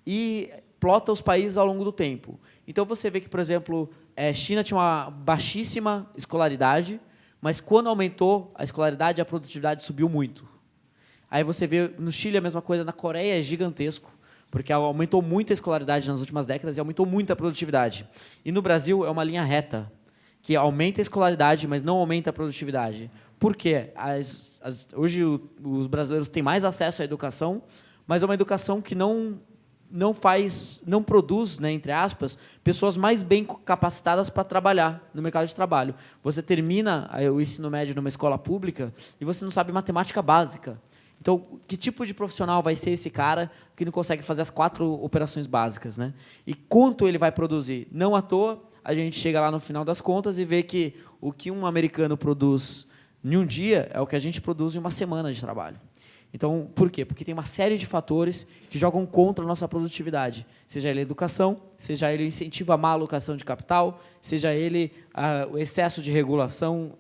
e plota os países ao longo do tempo. Então você vê que, por exemplo, China tinha uma baixíssima escolaridade, mas quando aumentou a escolaridade, a produtividade subiu muito. Aí você vê no Chile a mesma coisa, na Coreia é gigantesco, porque aumentou muito a escolaridade nas últimas décadas e aumentou muito a produtividade. E no Brasil é uma linha reta, que aumenta a escolaridade, mas não aumenta a produtividade. Por quê? Hoje os brasileiros têm mais acesso à educação, mas é uma educação que não produz, né, entre aspas, pessoas mais bem capacitadas para trabalhar no mercado de trabalho. Você termina o ensino médio numa escola pública e você não sabe matemática básica. Então, que tipo de profissional vai ser esse cara que não consegue fazer as 4 operações básicas, né? E quanto ele vai produzir? Não à toa, a gente chega lá no final das contas e vê que o que um americano produz em um dia é o que a gente produz em uma semana de trabalho. Então, por quê? Porque tem uma série de fatores que jogam contra a nossa produtividade. Seja ele a educação, seja ele o incentivo à má alocação de capital, seja ele o excesso de regulação,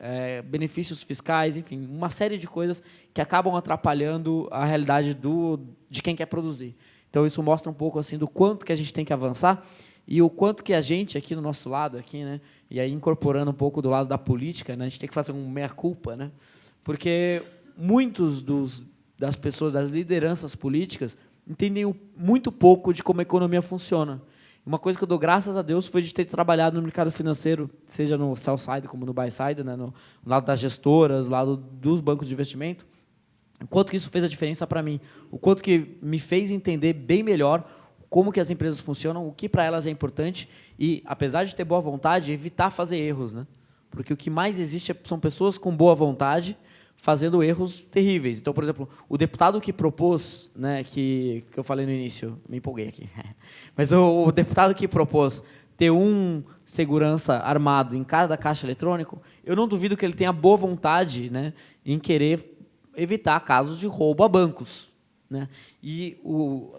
benefícios fiscais, enfim, uma série de coisas que acabam atrapalhando a realidade de quem quer produzir. Então, isso mostra um pouco assim, do quanto que a gente tem que avançar e o quanto que a gente, aqui no nosso lado, aqui, né, e aí incorporando um pouco do lado da política, né, a gente tem que fazer um meia-culpa, né, porque muitos das pessoas, das lideranças políticas, entendem muito pouco de como a economia funciona. Uma coisa que eu dou graças a Deus foi de ter trabalhado no mercado financeiro, seja no sell side como no buy side, né, no lado das gestoras, no lado dos bancos de investimento. O quanto que isso fez a diferença para mim, o quanto que me fez entender bem melhor como que as empresas funcionam, o que para elas é importante e, apesar de ter boa vontade, evitar fazer erros, né? Porque o que mais existe são pessoas com boa vontade fazendo erros terríveis. Então, por exemplo, o deputado que propôs, né, que eu falei no início, me empolguei aqui, mas o deputado que propôs ter um segurança armado em cada caixa eletrônico, eu não duvido que ele tenha boa vontade, né, em querer evitar casos de roubo a bancos, né? E o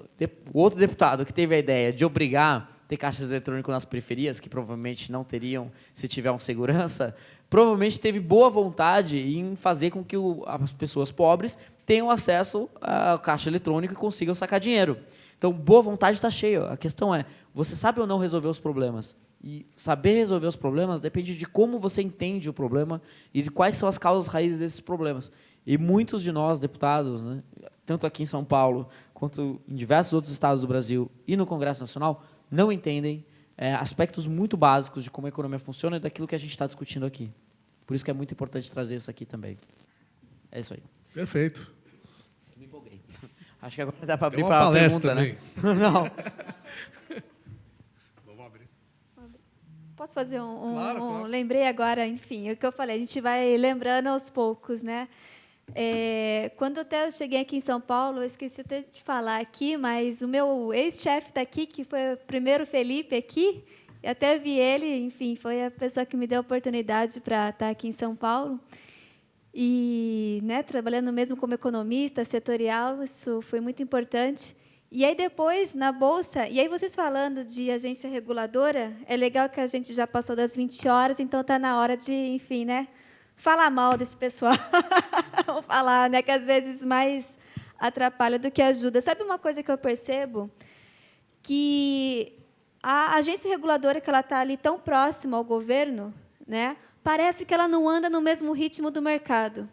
outro deputado que teve a ideia de obrigar ter caixas eletrônicos nas periferias, que provavelmente não teriam se tiver um segurança, provavelmente teve boa vontade em fazer com que as pessoas pobres tenham acesso à caixa eletrônica e consigam sacar dinheiro. Então, boa vontade está cheia. A questão é, você sabe ou não resolver os problemas? E saber resolver os problemas depende de como você entende o problema e de quais são as causas raízes desses problemas. E muitos de nós, deputados, né, tanto aqui em São Paulo, quanto em diversos outros estados do Brasil e no Congresso Nacional, não entendem aspectos muito básicos de como a economia funciona e daquilo que a gente está discutindo aqui. Por isso que é muito importante trazer isso aqui também. É isso aí. Perfeito. Me empolguei. Acho que agora dá para abrir Tem para uma a palestra pergunta, também. né? Não. Vamos abrir. Posso fazer Claro. Lembrei agora, enfim, o que eu falei, a gente vai lembrando aos poucos, né? Quando até eu cheguei aqui em São Paulo, eu esqueci até de falar aqui, mas o meu ex-chefe está aqui, que foi o primeiro Felipe aqui, e até vi ele, enfim, foi a pessoa que me deu a oportunidade para estar aqui em São Paulo. E, né, trabalhando mesmo como economista, setorial, isso foi muito importante. E aí depois, na Bolsa, e aí vocês falando de agência reguladora, é legal que a gente já passou das 20 horas, então está na hora de, enfim, né, falar mal desse pessoal. Vamos falar, né, que às vezes mais atrapalha do que ajuda. Sabe uma coisa que eu percebo? Que a agência reguladora, que ela está ali tão próxima ao governo, né, parece que ela não anda no mesmo ritmo do mercado.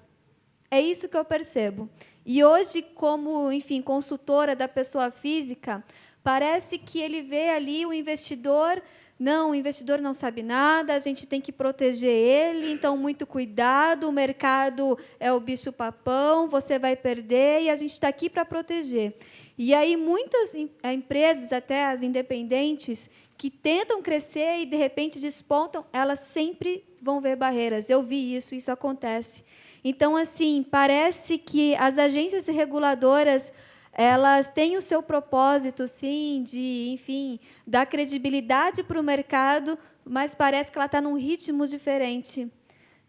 É isso que eu percebo. E hoje, como, enfim, consultora da pessoa física, parece que ele vê ali o investidor. Não, o investidor não sabe nada, a gente tem que proteger ele, então, muito cuidado, o mercado é o bicho-papão, você vai perder, e a gente está aqui para proteger. E aí, muitas empresas, até as independentes, que tentam crescer e, de repente, despontam, elas sempre vão ver barreiras. Eu vi isso acontece. Então, assim, parece que as agências reguladoras elas têm o seu propósito, sim, de, enfim, dar credibilidade para o mercado, mas parece que ela está num ritmo diferente,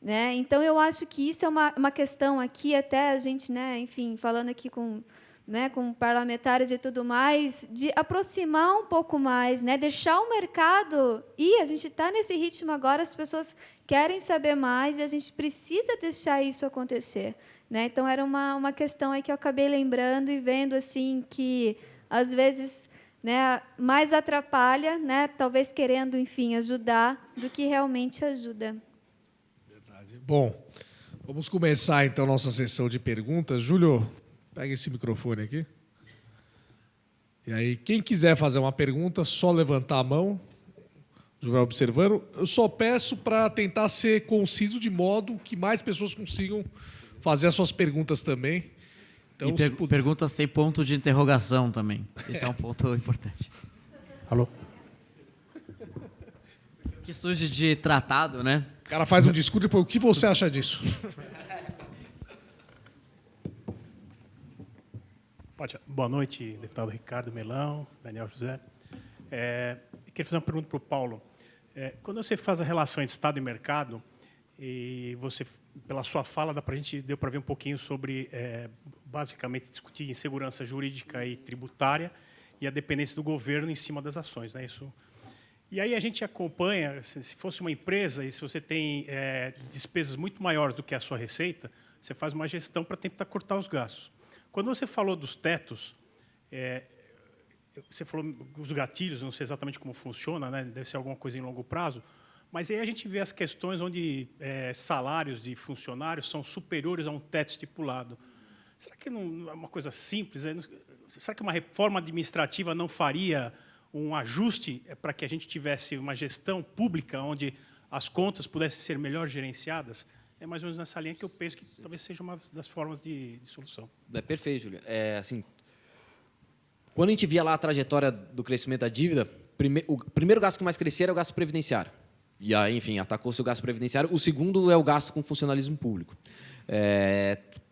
né? Então, eu acho que isso é uma questão aqui, até a gente, né, enfim, falando aqui com né, com parlamentares e tudo mais, de aproximar um pouco mais, né, deixar o mercado ir. A gente está nesse ritmo agora, as pessoas querem saber mais e a gente precisa deixar isso acontecer, né? Então, era uma questão aí que eu acabei lembrando e vendo assim que, às vezes, né, mais atrapalha, né, talvez querendo, enfim, ajudar, do que realmente ajuda. Verdade. Bom, vamos começar, então, nossa sessão de perguntas. Júlio, pega esse microfone aqui. E aí, quem quiser fazer uma pergunta, só levantar a mão. Já vai observando. Eu só peço para tentar ser conciso de modo que mais pessoas consigam fazer as suas perguntas também. Então, e perguntas sem ponto de interrogação também. Esse é um ponto importante. Alô? Que surge de tratado, né? O cara faz um discurso e depois, o que você acha disso? Boa noite, deputado Ricardo Melão, Daniel José. Eu queria fazer uma pergunta para o Paulo. Quando você faz a relação entre Estado e mercado, e você, pela sua fala, deu para ver um pouquinho sobre, basicamente, discutir insegurança jurídica e tributária e a dependência do governo em cima das ações, né? Isso. E aí a gente acompanha, se fosse uma empresa e se você tem despesas muito maiores do que a sua receita, você faz uma gestão para tentar cortar os gastos. Quando você falou dos tetos, você falou os gatilhos, não sei exatamente como funciona, né? Deve ser alguma coisa em longo prazo, mas aí a gente vê as questões onde salários de funcionários são superiores a um teto estipulado. Será que não é uma coisa simples? Será que uma reforma administrativa não faria um ajuste para que a gente tivesse uma gestão pública onde as contas pudessem ser melhor gerenciadas? É mais ou menos nessa linha que eu penso que talvez seja uma das formas de solução. Perfeito, Júlio. Assim, quando a gente via lá a trajetória do crescimento da dívida, o primeiro gasto que mais crescia era o gasto previdenciário. E aí, enfim, atacou-se o gasto previdenciário. O segundo é o gasto com funcionalismo público.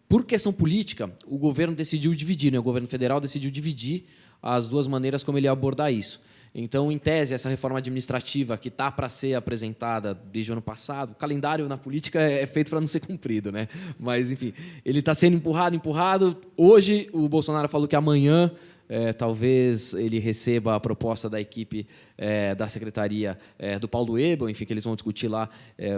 Por questão política, o governo decidiu dividir, né? O governo federal decidiu dividir as duas maneiras como ele ia abordar isso. Então, em tese, essa reforma administrativa que está para ser apresentada desde o ano passado, o calendário na política é feito para não ser cumprido, né? Mas, enfim, ele está sendo empurrado. Hoje, o Bolsonaro falou que amanhã talvez ele receba a proposta da equipe da secretaria do Paulo Ebel, enfim, que eles vão discutir lá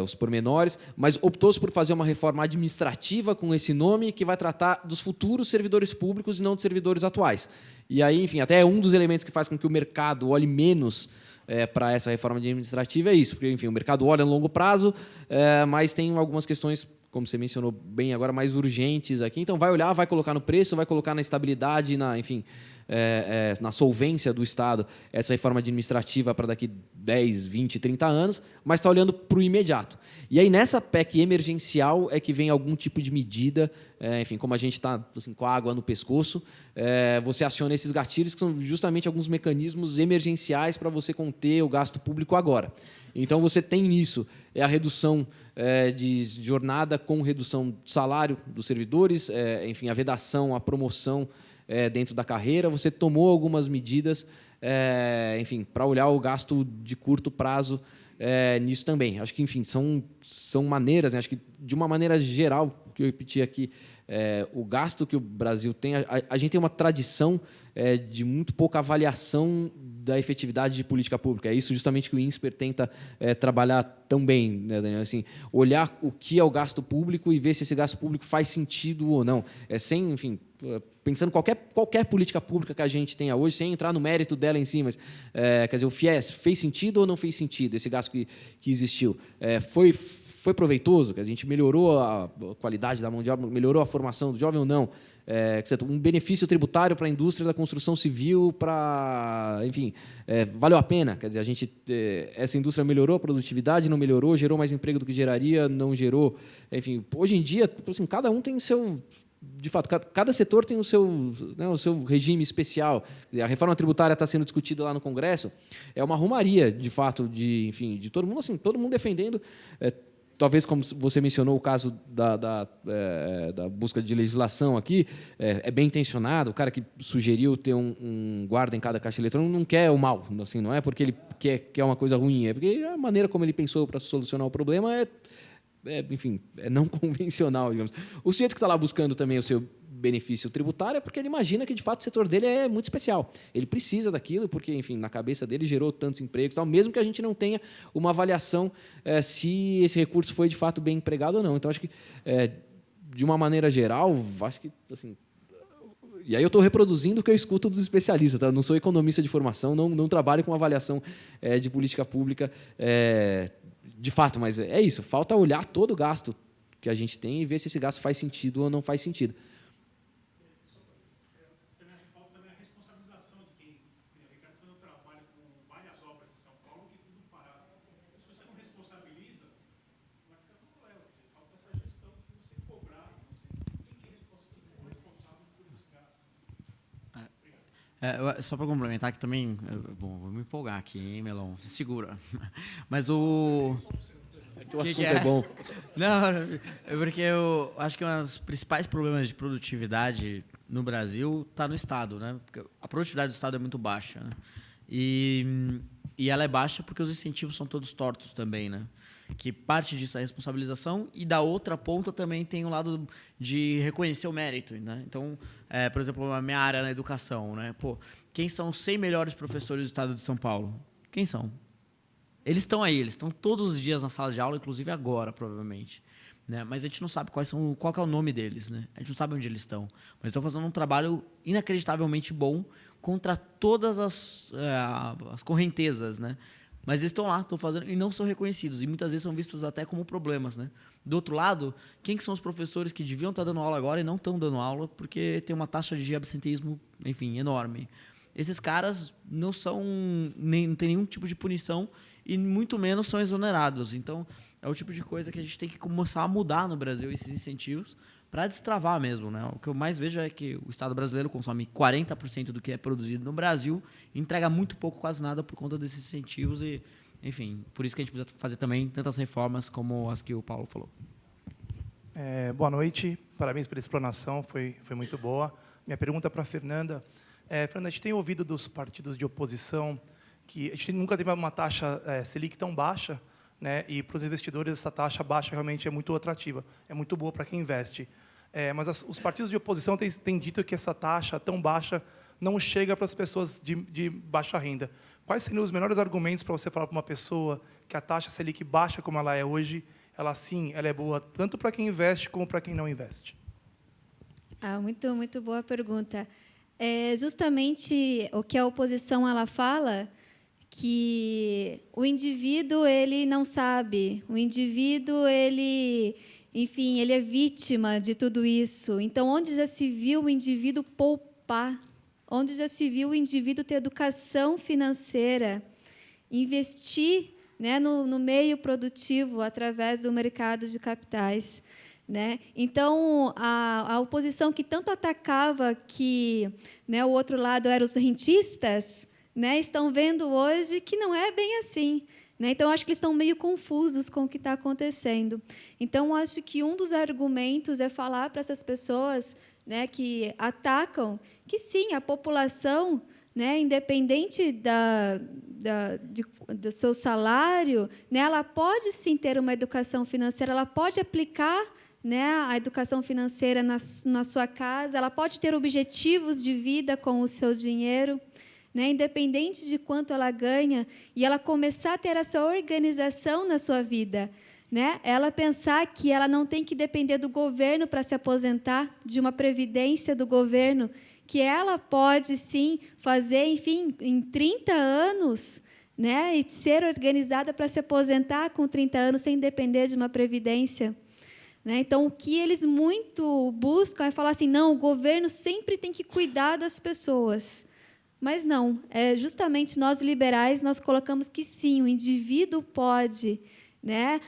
os pormenores, mas optou-se por fazer uma reforma administrativa com esse nome que vai tratar dos futuros servidores públicos e não dos servidores atuais. E aí, enfim, até um dos elementos que faz com que o mercado olhe menos para essa reforma administrativa é isso, porque, enfim, o mercado olha no longo prazo, mas tem algumas questões, como você mencionou bem agora, mais urgentes aqui. Então, vai olhar, vai colocar no preço, vai colocar na estabilidade, na solvência do Estado, essa reforma administrativa para daqui 10, 20, 30 anos, mas está olhando para o imediato. E aí, nessa PEC emergencial, é que vem algum tipo de medida, enfim, como a gente está assim, com a água no pescoço, você aciona esses gatilhos, que são justamente alguns mecanismos emergenciais para você conter o gasto público agora. Então, você tem nisso a redução de jornada com redução de salário dos servidores, enfim, a vedação, a promoção dentro da carreira. Você tomou algumas medidas, enfim, para olhar o gasto de curto prazo nisso também. Acho que, enfim, são maneiras, né? Acho que, de uma maneira geral, que eu repeti aqui, o gasto que o Brasil tem, a gente tem uma tradição de muito pouca avaliação da efetividade de política pública. É isso justamente que o INSPER tenta trabalhar tão bem, né, Daniel? Assim, olhar o que é o gasto público e ver se esse gasto público faz sentido ou não. Sem, enfim, pensando qualquer política pública que a gente tenha hoje, sem entrar no mérito dela em si, mas, quer dizer, o FIES fez sentido ou não fez sentido, esse gasto que existiu? Foi proveitoso? Quer dizer, a gente melhorou a qualidade da mão de obra, melhorou a formação do jovem ou não? Um benefício tributário para a indústria da construção civil, enfim, valeu a pena? Quer dizer, essa indústria melhorou a produtividade, não melhorou, gerou mais emprego do que geraria, não gerou. Enfim, hoje em dia, assim, cada um tem o seu. De fato, cada setor tem o seu regime especial. A reforma tributária está sendo discutida lá no Congresso. É uma romaria, de fato, de todo mundo, assim, todo mundo defendendo. Talvez, como você mencionou, o caso da busca de legislação aqui, é bem intencionado. O cara que sugeriu ter um guarda em cada caixa eletrônica não quer o mal. Assim, não é porque ele quer uma coisa ruim, é porque a maneira como ele pensou para solucionar o problema enfim, não convencional, digamos. O sujeito que está lá buscando também o seu benefício tributário é porque ele imagina que, de fato, o setor dele é muito especial. Ele precisa daquilo porque, enfim, na cabeça dele gerou tantos empregos, tal, mesmo que a gente não tenha uma avaliação se esse recurso foi, de fato, bem empregado ou não. Então, acho que, de uma maneira geral, acho que, assim... E aí eu estou reproduzindo o que eu escuto dos especialistas. Tá? Não sou economista de formação, não trabalho com avaliação de política pública de fato, mas é isso. Falta olhar todo o gasto que a gente tem e ver se esse gasto faz sentido ou não faz sentido. Só para complementar que também... Bom, vou me empolgar aqui, hein, Melon? Segura. Mas o... O assunto é bom. Não, é porque eu acho que um dos principais problemas de produtividade no Brasil está no Estado, né? Porque a produtividade do Estado é muito baixa, né? E ela é baixa porque os incentivos são todos tortos também, né? Que parte disso é a responsabilização e da outra ponta também tem o lado de reconhecer o mérito, né? Então, por exemplo, a minha área na educação, né? Pô, quem são os 100 melhores professores do Estado de São Paulo? Quem são? Eles estão aí, eles estão todos os dias na sala de aula, inclusive agora, provavelmente. Né? Mas a gente não sabe qual que é o nome deles. Né? A gente não sabe onde eles estão. Mas estão fazendo um trabalho inacreditavelmente bom contra todas as correntezas. Né? Mas eles estão lá, estão fazendo e não são reconhecidos. E muitas vezes são vistos até como problemas. Né? Do outro lado, quem que são os professores que deviam estar dando aula agora e não estão dando aula porque tem uma taxa de absenteísmo, enfim, enorme. Esses caras não tem nenhum tipo de punição e muito menos são exonerados. Então, é o tipo de coisa que a gente tem que começar a mudar no Brasil, esses incentivos, para destravar mesmo. Né? O que eu mais vejo é que o Estado brasileiro consome 40% do que é produzido no Brasil e entrega muito pouco, quase nada, por conta desses incentivos. E, enfim, por isso que a gente precisa fazer também tantas reformas como as que o Paulo falou. Boa noite, parabéns pela explanação, foi muito boa. Minha pergunta é para a Fernanda. Fernanda, a gente tem ouvido dos partidos de oposição que a gente nunca teve uma taxa Selic tão baixa, né? E para os investidores essa taxa baixa realmente é muito atrativa, é muito boa para quem investe. Mas os partidos de oposição têm dito que essa taxa tão baixa não chega para as pessoas de baixa renda. Quais seriam os melhores argumentos para você falar para uma pessoa que a taxa Selic baixa como ela é hoje, ela é boa tanto para quem investe como para quem não investe? Muito boa pergunta. Justamente o que a oposição ela fala, que o indivíduo ele não sabe, o indivíduo enfim, ele é vítima de tudo isso. Então, onde já se viu o indivíduo poupar? Onde já se viu o indivíduo ter educação financeira, investir, né, no meio produtivo através do mercado de capitais? Né? Então, a oposição que tanto atacava que, né, o outro lado eram os rentistas, né, estão vendo hoje que não é bem assim. Né? Então, acho que eles estão meio confusos com o que está acontecendo. Então, acho que um dos argumentos é falar para essas pessoas, né, que atacam que, sim, a população, né, independente do seu salário, né, ela pode, sim, ter uma educação financeira, ela pode aplicar, né, a educação financeira na sua casa, ela pode ter objetivos de vida com o seu dinheiro, né, independente de quanto ela ganha, e ela começar a ter essa organização na sua vida. Né? Ela pensar que ela não tem que depender do governo para se aposentar, de uma previdência do governo, que ela pode, sim, fazer, enfim, em 30 anos, né, e ser organizada para se aposentar com 30 anos sem depender de uma previdência. Né? Então, o que eles muito buscam é falar assim, não, o governo sempre tem que cuidar das pessoas. Mas não, justamente nós liberais, nós colocamos que sim, o indivíduo pode, né,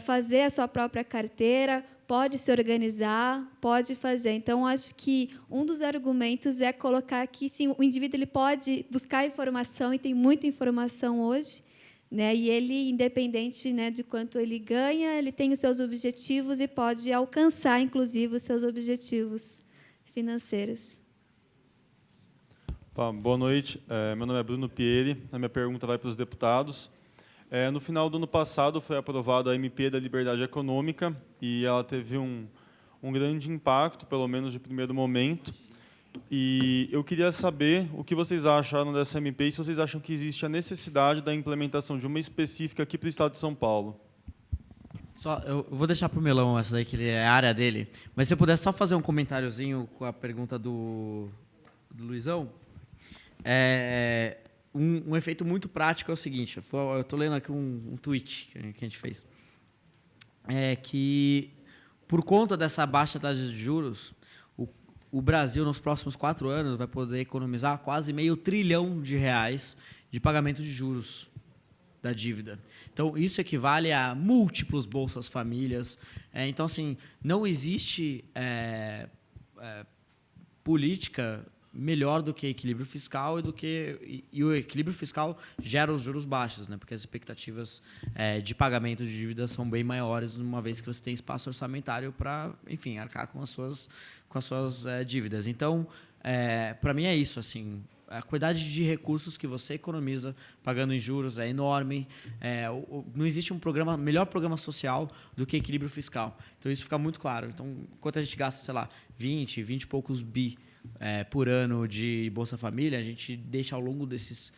fazer a sua própria carteira, pode se organizar, pode fazer. Então, acho que um dos argumentos é colocar que sim, o indivíduo ele pode buscar informação, e tem muita informação hoje, né, e ele, independente, né, de quanto ele ganha, ele tem os seus objetivos e pode alcançar, inclusive, os seus objetivos financeiros. Boa noite, meu nome é Bruno Pieri, a minha pergunta vai para os deputados. No final do ano passado foi aprovada a MP da Liberdade Econômica e ela teve um grande impacto, pelo menos de primeiro momento. E eu queria saber o que vocês acharam dessa MP e se vocês acham que existe a necessidade da implementação de uma específica aqui para o Estado de São Paulo. Eu vou deixar para o Melão essa daí, que é a área dele. Mas se eu puder só fazer um comentáriozinho com a pergunta do Luizão. Um efeito muito prático é o seguinte. Eu estou lendo aqui um tweet que a gente fez. Que, por conta dessa baixa taxa de juros, o Brasil, nos próximos 4 anos, vai poder economizar quase R$500 bilhão de pagamento de juros da dívida. Então, isso equivale a múltiplos Bolsas Famílias. Então, assim, não existe política melhor do que equilíbrio fiscal e o equilíbrio fiscal gera os juros baixos, né? Porque as expectativas de pagamento de dívidas são bem maiores, uma vez que você tem espaço orçamentário para, enfim, arcar com as suas dívidas. Então, para mim é isso, assim. A quantidade de recursos que você economiza pagando em juros é enorme. Não existe melhor programa social do que equilíbrio fiscal. Então, isso fica muito claro. Então, enquanto a gente gasta, sei lá, 20 e poucos bi por ano de Bolsa Família, a gente deixa ao longo desses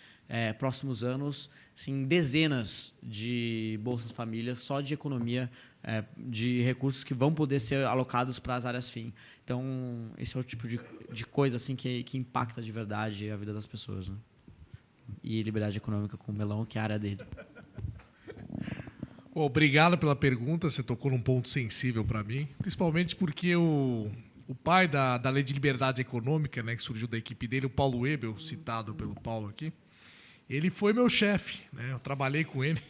próximos anos assim, dezenas de Bolsas Famílias só de economia de recursos que vão poder ser alocados para as áreas fim. Então, esse é o tipo de coisa assim, que impacta de verdade a vida das pessoas. Né? E liberdade econômica com o Melão, que é a área dele. Bom, obrigado pela pergunta, você tocou num ponto sensível para mim, principalmente porque o pai da Lei de Liberdade Econômica, né, que surgiu da equipe dele, o Paulo Ebel, citado pelo Paulo aqui, ele foi meu chefe, né? Eu trabalhei com ele.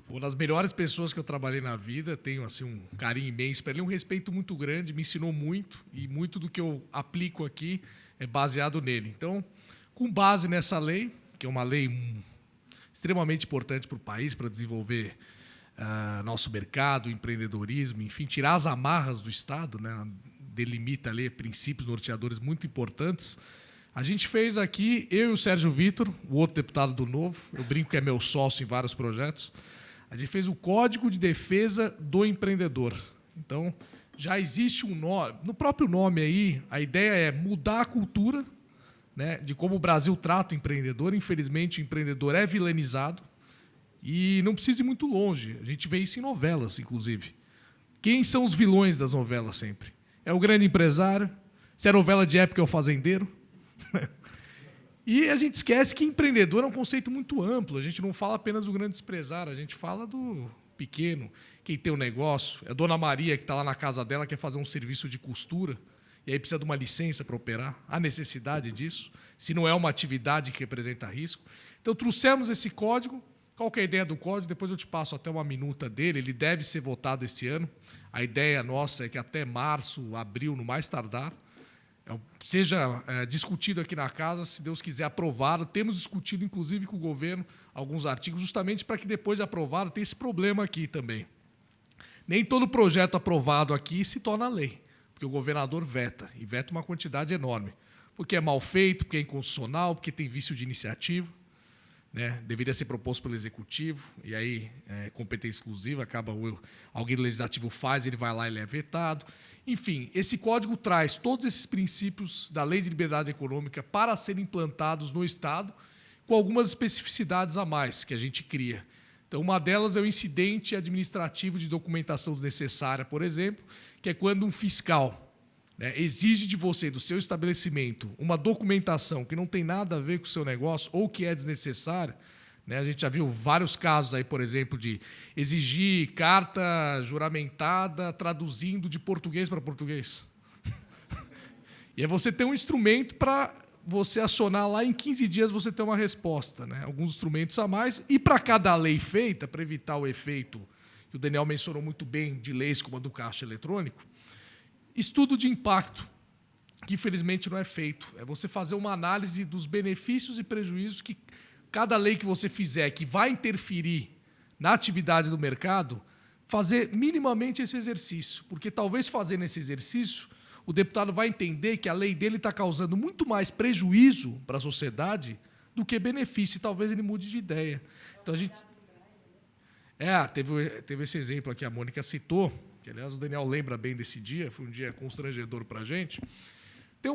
Uma das melhores pessoas que eu trabalhei na vida, tenho assim, um carinho imenso para ele, um respeito muito grande, me ensinou muito, e muito do que eu aplico aqui é baseado nele. Então, com base nessa lei, que é uma lei extremamente importante para o país, para desenvolver nosso mercado, empreendedorismo, enfim, tirar as amarras do Estado, né? Delimita ali princípios norteadores muito importantes. A gente fez aqui, eu e o Sérgio Vitor, o outro deputado do Novo, eu brinco que é meu sócio em vários projetos, a gente fez o Código de Defesa do Empreendedor. Então, já existe um nome, no próprio nome aí, a ideia é mudar a cultura, né, de como o Brasil trata o empreendedor. Infelizmente, o empreendedor é vilanizado e não precisa ir muito longe. A gente vê isso em novelas, inclusive. Quem são os vilões das novelas sempre? É o grande empresário. Se é novela de época, é o fazendeiro. E a gente esquece que empreendedor é um conceito muito amplo. A gente não fala apenas do grande empresário, a gente fala do pequeno, quem tem um negócio. É a dona Maria que está lá na casa dela, quer fazer um serviço de costura, e aí precisa de uma licença para operar. Há necessidade disso, se não é uma atividade que representa risco. Então, trouxemos esse código. Qual que é a ideia do código? Depois eu te passo até uma minuta dele. Ele deve ser votado esse ano. A ideia nossa é que até março, abril, no mais tardar, seja discutido aqui na casa, se Deus quiser, aprovado. Temos discutido, inclusive, com o governo alguns artigos, justamente para que depois de aprovado tenha esse problema aqui também. Nem todo projeto aprovado aqui se torna lei, porque o governador veta, e veta uma quantidade enorme, porque é mal feito, porque é inconstitucional, porque tem vício de iniciativa, né? Deveria ser proposto pelo Executivo, e aí, competência exclusiva, acaba alguém do Legislativo faz, ele vai lá e ele é vetado. Enfim, esse código traz todos esses princípios da Lei de Liberdade Econômica para serem implantados no Estado, com algumas especificidades a mais que a gente cria. Então, uma delas é o incidente administrativo de documentação necessária, por exemplo, que é quando um fiscal, né, exige de você, do seu estabelecimento, uma documentação que não tem nada a ver com o seu negócio ou que é desnecessária. Né? A gente já viu vários casos aí, por exemplo, de exigir carta juramentada traduzindo de português para português. E aí você tem um instrumento para você acionar lá, em 15 dias você ter uma resposta. Né? Alguns instrumentos a mais. E para cada lei feita, para evitar o efeito, que o Daniel mencionou muito bem, de leis como a do caixa eletrônico, estudo de impacto, que infelizmente não é feito. É você fazer uma análise dos benefícios e prejuízos que cada lei que você fizer que vai interferir na atividade do mercado, fazer minimamente esse exercício. Porque talvez fazendo esse exercício, o deputado vai entender que a lei dele está causando muito mais prejuízo para a sociedade do que benefício, e talvez ele mude de ideia. Então, a gente... Teve esse exemplo aqui, a Mônica citou, que, aliás, o Daniel lembra bem desse dia, foi um dia constrangedor para a gente. Tem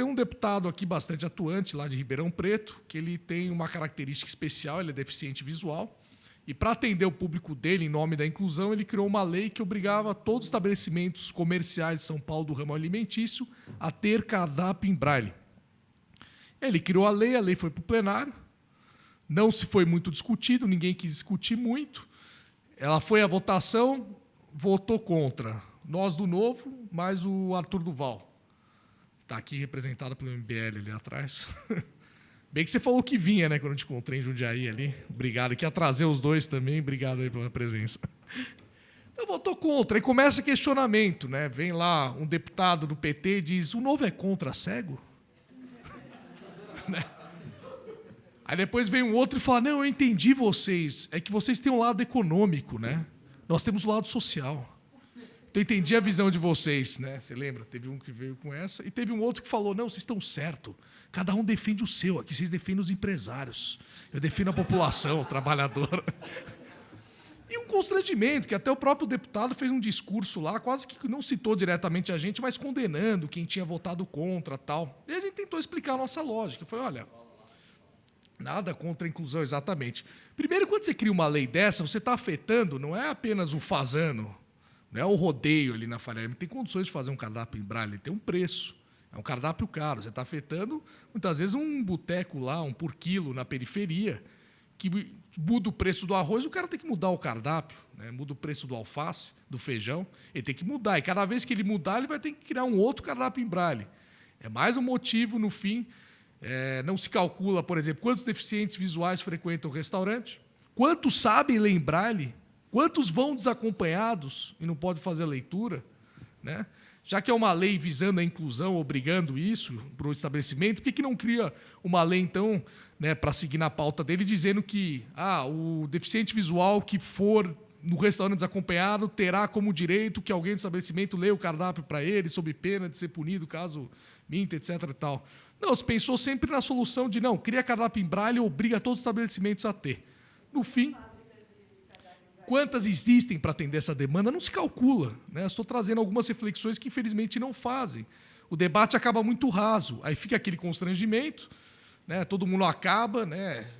um deputado aqui bastante atuante, lá de Ribeirão Preto, que ele tem uma característica especial, ele é deficiente visual, e para atender o público dele, em nome da inclusão, ele criou uma lei que obrigava todos os estabelecimentos comerciais de São Paulo do ramo alimentício a ter cardápio em braille. Ele criou a lei foi para o plenário, não se foi muito discutido, ninguém quis discutir muito, ela foi à votação, votou contra. Nós do Novo, mais o Arthur Duval. Está aqui representado pelo MBL ali atrás. Bem que você falou que vinha, né, quando eu te encontrei em Jundiaí ali. Obrigado, que ia trazer os dois também. Obrigado aí pela presença. Então, votou contra. Aí começa questionamento, né? Vem lá um deputado do PT e diz: o Novo é contra cego? Né? Aí depois vem um outro e fala: não, eu entendi vocês. É que vocês têm um lado econômico, né? Nós temos o lado social. Então, eu entendi a visão de vocês, né? Você lembra? Teve um que veio com essa, e teve um outro que falou: não, vocês estão certo. Cada um defende o seu. Aqui vocês defendem os empresários. Eu defendo a população trabalhadora. E um constrangimento, que até o próprio deputado fez um discurso lá, quase que não citou diretamente a gente, mas condenando quem tinha votado contra, tal. E a gente tentou explicar a nossa lógica. Foi: olha, nada contra a inclusão, exatamente. Primeiro, quando você cria uma lei dessa, você está afetando, não é apenas o fazano, não é o rodeio ali na Faria Lima. Tem condições de fazer um cardápio em braille, tem um preço. É um cardápio caro. Você está afetando, muitas vezes, um boteco lá, um por quilo na periferia, que muda o preço do arroz, o cara tem que mudar o cardápio, né? Muda o preço do alface, do feijão, ele tem que mudar. E cada vez que ele mudar, ele vai ter que criar um outro cardápio em braille. É mais um motivo, no fim. Não se calcula, por exemplo, quantos deficientes visuais frequentam o restaurante, quantos sabem ler em braille, quantos vão desacompanhados e não podem fazer a leitura, né? Já que é uma lei visando a inclusão, obrigando isso para o estabelecimento, por que não cria uma lei, então, né, para seguir na pauta dele, dizendo que o deficiente visual que for no restaurante desacompanhado terá como direito que alguém do estabelecimento leia o cardápio para ele, sob pena de ser punido caso minta, etc. E tal. Não, se pensou sempre na solução de, não, cria cardápio em braille e obriga todos os estabelecimentos a ter. No fim, quantas existem para atender essa demanda não se calcula, né? Estou trazendo algumas reflexões que, infelizmente, não fazem. O debate acaba muito raso. Aí fica aquele constrangimento, né? Todo mundo acaba, né,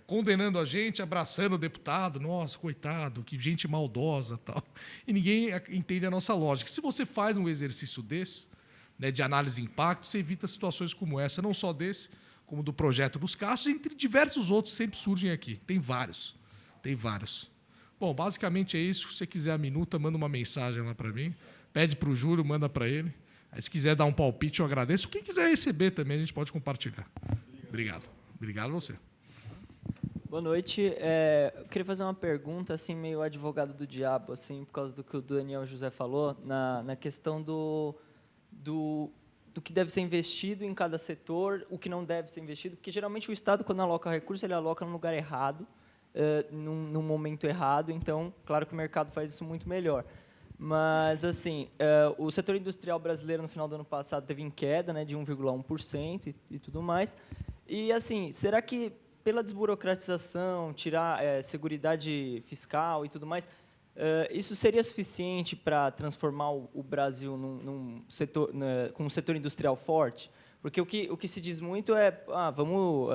condenando a gente, abraçando o deputado. Nossa, coitado, que gente maldosa. Tal. E ninguém entende a nossa lógica. Se você faz um exercício desse, né, de análise de impacto, você evita situações como essa, não só desse, como do projeto dos caixas, entre diversos outros que sempre surgem aqui. Tem vários. Tem vários. Bom, basicamente é isso. Se você quiser a minuta, manda uma mensagem lá para mim. Pede para o Júlio, manda para ele. Aí, se quiser dar um palpite, eu agradeço. Quem quiser receber também, a gente pode compartilhar. Obrigado. Obrigado a você. Boa noite. Eu queria fazer uma pergunta, assim, meio advogado do diabo, assim, por causa do que o Daniel José falou, na questão do que deve ser investido em cada setor, o que não deve ser investido, porque, geralmente, o Estado, quando aloca recursos, ele aloca no lugar errado, num momento errado. Então, claro que o mercado faz isso muito melhor. Mas, assim, o setor industrial brasileiro, no final do ano passado, teve em queda, né, de 1,1% e tudo mais. E, assim, será que, pela desburocratização, tirar seguridade fiscal e tudo mais, isso seria suficiente para transformar o Brasil num setor, com um setor industrial forte? Porque o que se diz muito é, vamos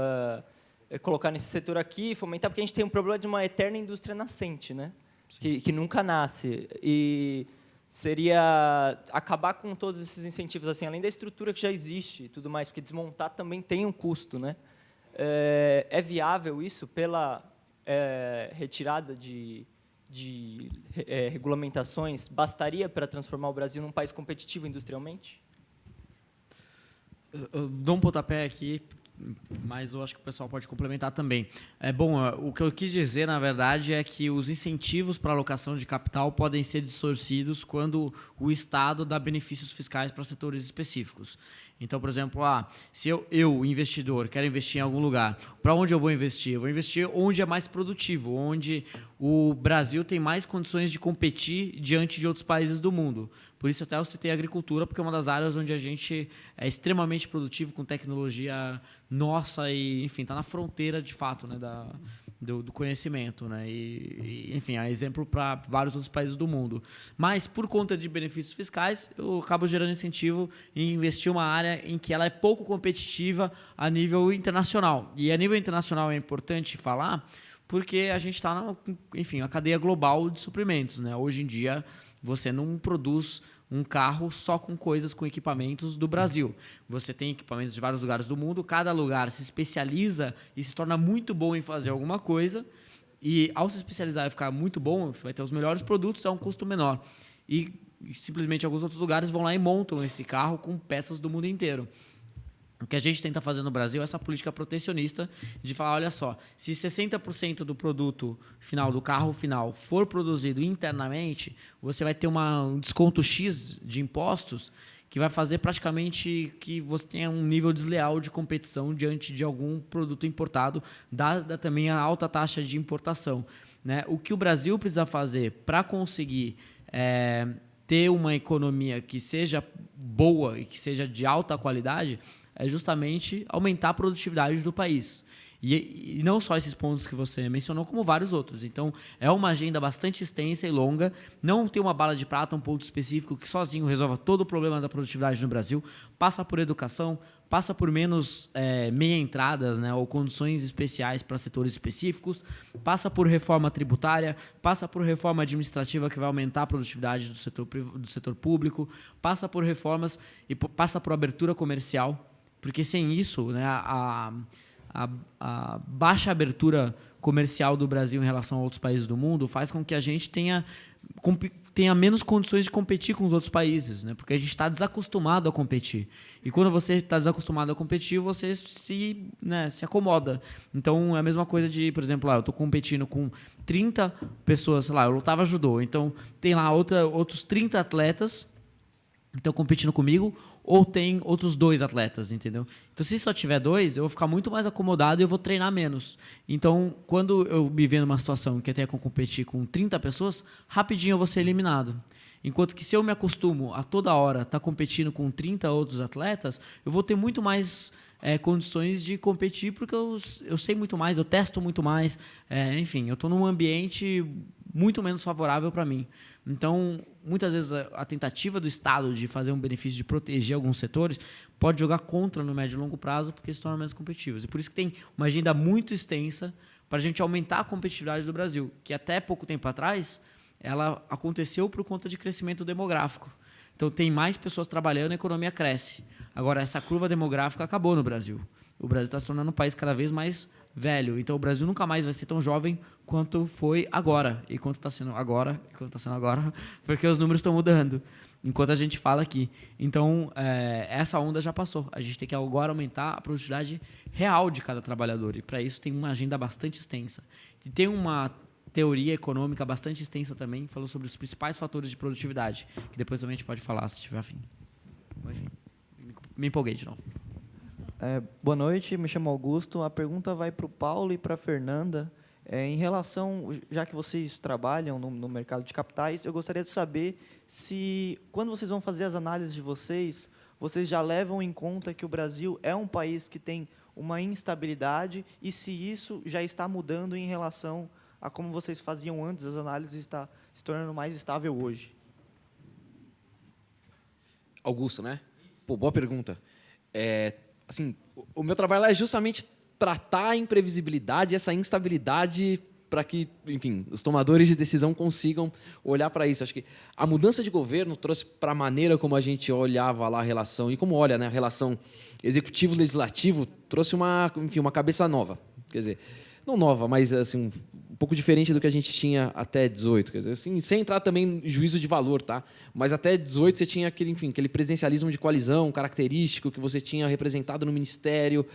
colocar nesse setor aqui, fomentar, porque a gente tem um problema de uma eterna indústria nascente, né? Que nunca nasce. E seria acabar com todos esses incentivos, assim, além da estrutura que já existe e tudo mais, porque desmontar também tem um custo, né? É viável isso pela retirada de regulamentações? Bastaria para transformar o Brasil num país competitivo industrialmente? Eu dou um pontapé aqui, mas eu acho que o pessoal pode complementar também. O que eu quis dizer, na verdade, é que os incentivos para alocação de capital podem ser distorcidos quando o Estado dá benefícios fiscais para setores específicos. Então, por exemplo, se eu, investidor, quero investir em algum lugar, para onde eu vou investir? Eu vou investir onde é mais produtivo, onde o Brasil tem mais condições de competir diante de outros países do mundo. Por isso, até eu citei a agricultura, porque é uma das áreas onde a gente é extremamente produtivo, com tecnologia nossa e, enfim, está na fronteira, de fato, né, do conhecimento, né? Enfim, é exemplo para vários outros países do mundo. Mas, por conta de benefícios fiscais, eu acabo gerando incentivo em investir uma área em que ela é pouco competitiva a nível internacional. E a nível internacional é importante falar porque a gente está, enfim, a cadeia global de suprimentos, né? Hoje em dia, você não produz um carro só com coisas, com equipamentos do Brasil. Você tem equipamentos de vários lugares do mundo, cada lugar se especializa e se torna muito bom em fazer alguma coisa, e ao se especializar e ficar muito bom, você vai ter os melhores produtos a um custo menor. E simplesmente alguns outros lugares vão lá e montam esse carro com peças do mundo inteiro. O que a gente tenta fazer no Brasil é essa política protecionista de falar, olha só, se 60% do produto final, do carro final, for produzido internamente, você vai ter um desconto X de impostos que vai fazer praticamente que você tenha um nível desleal de competição diante de algum produto importado, dada também a alta taxa de importação, né? O que o Brasil precisa fazer para conseguir ter uma economia que seja boa e que seja de alta qualidade é justamente aumentar a produtividade do país. E não só esses pontos que você mencionou, como vários outros. Então, é uma agenda bastante extensa e longa. Não tem uma bala de prata, um ponto específico que sozinho resolva todo o problema da produtividade no Brasil. Passa por educação, passa por menos meia entradas, né, ou condições especiais para setores específicos, passa por reforma tributária, passa por reforma administrativa que vai aumentar a produtividade do setor público, passa por reformas e passa por abertura comercial, porque sem isso, né, a baixa abertura comercial do Brasil em relação a outros países do mundo faz com que a gente tenha menos condições de competir com os outros países, né? Porque a gente está desacostumado a competir. E quando você está desacostumado a competir, você se acomoda. Então, é a mesma coisa de, por exemplo, eu estou competindo com 30 pessoas, sei lá, eu lutava judô, então tem lá outros 30 atletas estão competindo comigo, ou tem outros 2 atletas, entendeu? Então, se só tiver 2, eu vou ficar muito mais acomodado e eu vou treinar menos. Então, quando eu me ver numa situação que eu tenho que competir com 30 pessoas, rapidinho eu vou ser eliminado. Enquanto que se eu me acostumo a toda hora estar competindo com 30 outros atletas, eu vou ter muito mais condições de competir, porque eu sei muito mais, eu testo muito mais. Enfim, eu estou num ambiente muito menos favorável para mim. Então, muitas vezes, a tentativa do Estado de fazer um benefício de proteger alguns setores pode jogar contra no médio e longo prazo, porque se tornam menos competitivos. E por isso que tem uma agenda muito extensa para a gente aumentar a competitividade do Brasil, que até pouco tempo atrás ela aconteceu por conta de crescimento demográfico. Então, tem mais pessoas trabalhando, a economia cresce. Agora, essa curva demográfica acabou no Brasil. O Brasil está se tornando um país cada vez mais velho. Então, o Brasil nunca mais vai ser tão jovem quanto foi agora. E quanto está sendo agora, porque os números estão mudando, enquanto a gente fala aqui. Então, essa onda já passou. A gente tem que agora aumentar a produtividade real de cada trabalhador. E, para isso, tem uma agenda bastante extensa. E tem uma teoria econômica bastante extensa também, falou sobre os principais fatores de produtividade, que depois também a gente pode falar, se tiver afim. Enfim, me empolguei de novo. Boa noite, me chamo Augusto. A pergunta vai para o Paulo e para a Fernanda. Em relação, já que vocês trabalham no mercado de capitais, eu gostaria de saber se, quando vocês vão fazer as análises de vocês já levam em conta que o Brasil é um país que tem uma instabilidade e se isso já está mudando em relação a como vocês faziam antes as análises, está se tornando mais estável hoje. Augusto, né? Pô, boa pergunta. Assim, o meu trabalho lá é justamente tratar a imprevisibilidade, essa instabilidade, para que, enfim, os tomadores de decisão consigam olhar para isso. Acho que a mudança de governo trouxe para a maneira como a gente olhava lá a relação, e como olha, né, a relação executivo-legislativo, trouxe uma cabeça nova. Quer dizer, não nova, mas assim, um pouco diferente do que a gente tinha até 18. Quer dizer, assim, sem entrar também em juízo de valor, tá? Mas até 18 você tinha aquele presidencialismo de coalizão característico que você tinha representado no Ministério,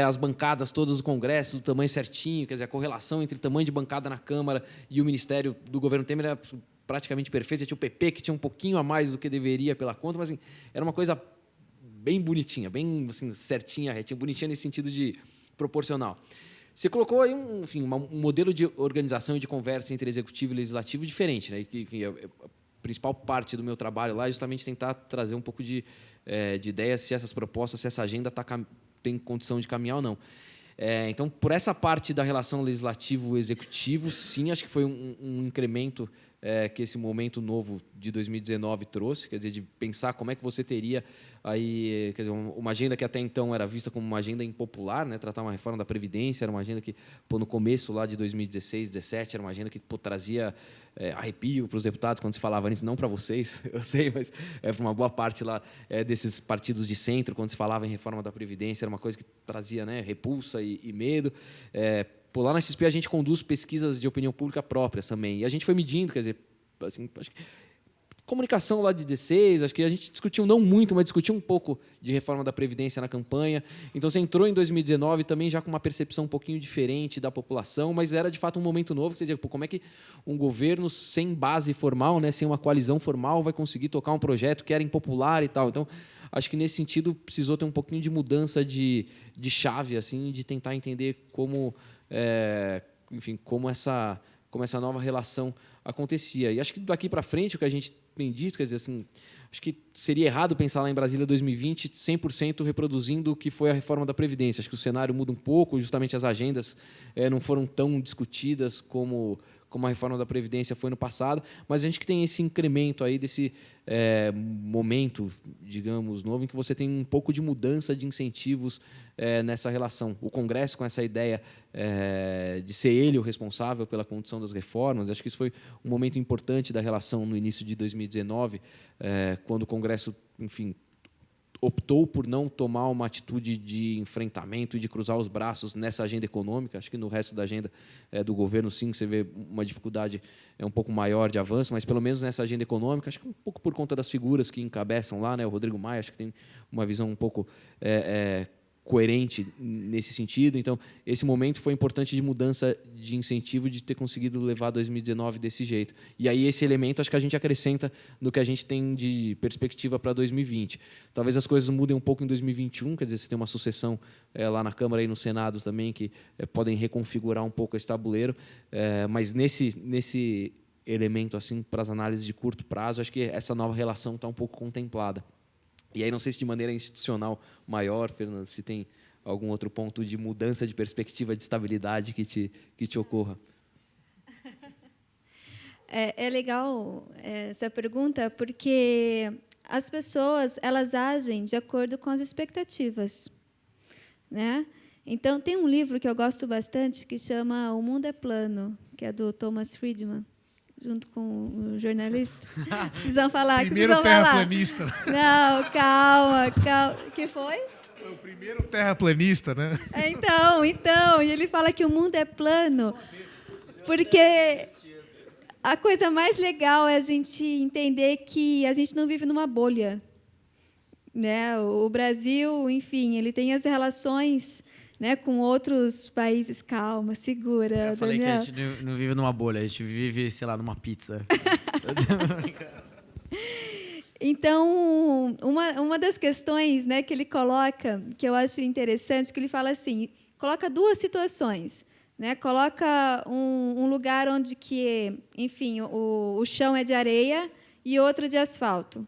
as bancadas todas do Congresso, do tamanho certinho, quer dizer, a correlação entre o tamanho de bancada na Câmara e o Ministério do governo Temer era praticamente perfeita. Você tinha o PP, que tinha um pouquinho a mais do que deveria pela conta, mas assim, era uma coisa bem bonitinha, bem assim, certinha, retinha, bonitinha nesse sentido de proporcional. Você colocou aí um modelo de organização e de conversa entre executivo e legislativo diferente, né? Que, enfim, a principal parte do meu trabalho lá é justamente tentar trazer um pouco de ideia se essas propostas, se essa agenda tem condição de caminhar ou não. Então, por essa parte da relação legislativo-executivo, sim, acho que foi um incremento que esse momento novo de 2019 trouxe, quer dizer, de pensar como é que você teria aí, quer dizer, uma agenda que até então era vista como uma agenda impopular, né? Tratar uma reforma da Previdência, era uma agenda que, no começo lá de 2016, 2017, era uma agenda que trazia arrepio para os deputados quando se falava nisso, não para vocês, eu sei, mas para uma boa parte lá desses partidos de centro, quando se falava em reforma da Previdência, era uma coisa que trazia, né, repulsa e medo. Lá na XP a gente conduz pesquisas de opinião pública próprias também. E a gente foi medindo, quer dizer, assim, acho que comunicação lá de 16, acho que a gente discutiu não muito, mas discutiu um pouco de reforma da Previdência na campanha. Então você entrou em 2019 também já com uma percepção um pouquinho diferente da população, mas era de fato um momento novo, que você dizia, como é que um governo sem base formal, né, sem uma coalizão formal, vai conseguir tocar um projeto que era impopular e tal. Então, acho que nesse sentido precisou ter um pouquinho de mudança de chave, assim, de tentar entender como como essa nova relação acontecia. E acho que daqui para frente, o que a gente tem dito, quer dizer, assim, acho que seria errado pensar lá em Brasília 2020 100% reproduzindo o que foi a reforma da Previdência. Acho que o cenário muda um pouco, justamente as agendas não foram tão discutidas como a reforma da Previdência foi no passado, mas a gente que tem esse incremento aí desse momento, digamos, novo, em que você tem um pouco de mudança de incentivos nessa relação. O Congresso com essa ideia de ser ele o responsável pela condução das reformas, acho que isso foi um momento importante da relação no início de 2019, quando o Congresso, enfim, optou por não tomar uma atitude de enfrentamento e de cruzar os braços nessa agenda econômica. Acho que no resto da agenda do governo, sim, você vê uma dificuldade um pouco maior de avanço, mas pelo menos nessa agenda econômica, acho que um pouco por conta das figuras que encabeçam lá, né? O Rodrigo Maia, acho que tem uma visão um pouco coerente nesse sentido. Então, esse momento foi importante de mudança de incentivo, de ter conseguido levar 2019 desse jeito. E aí esse elemento acho que a gente acrescenta no que a gente tem de perspectiva para 2020. Talvez as coisas mudem um pouco em 2021, quer dizer, você tem uma sucessão lá na Câmara e no Senado também que podem reconfigurar um pouco esse tabuleiro, mas nesse elemento assim para as análises de curto prazo, acho que essa nova relação está um pouco contemplada. E aí não sei se de maneira institucional maior, Fernando, se tem algum outro ponto de mudança de perspectiva de estabilidade que te ocorra. É legal essa pergunta, porque as pessoas elas agem de acordo com as expectativas, né? Então, tem um livro que eu gosto bastante que chama O Mundo é Plano, que é do Thomas Friedman, junto com o jornalista. Precisam falar. Primeiro terraplanista. Não, calma. Que foi? O primeiro terraplanista, né? Então, e ele fala que o mundo é plano, porque a coisa mais legal é a gente entender que a gente não vive numa bolha, né? O Brasil, enfim, ele tem as relações, né, com outros países. Calma, segura, Eu falei Daniel. que a gente não vive numa bolha, a gente vive, sei lá, numa pizza. Então, uma das questões, né, que ele coloca, que eu acho interessante, que ele fala assim, coloca duas situações, né? Coloca um lugar onde que, enfim, o chão é de areia e outro de asfalto.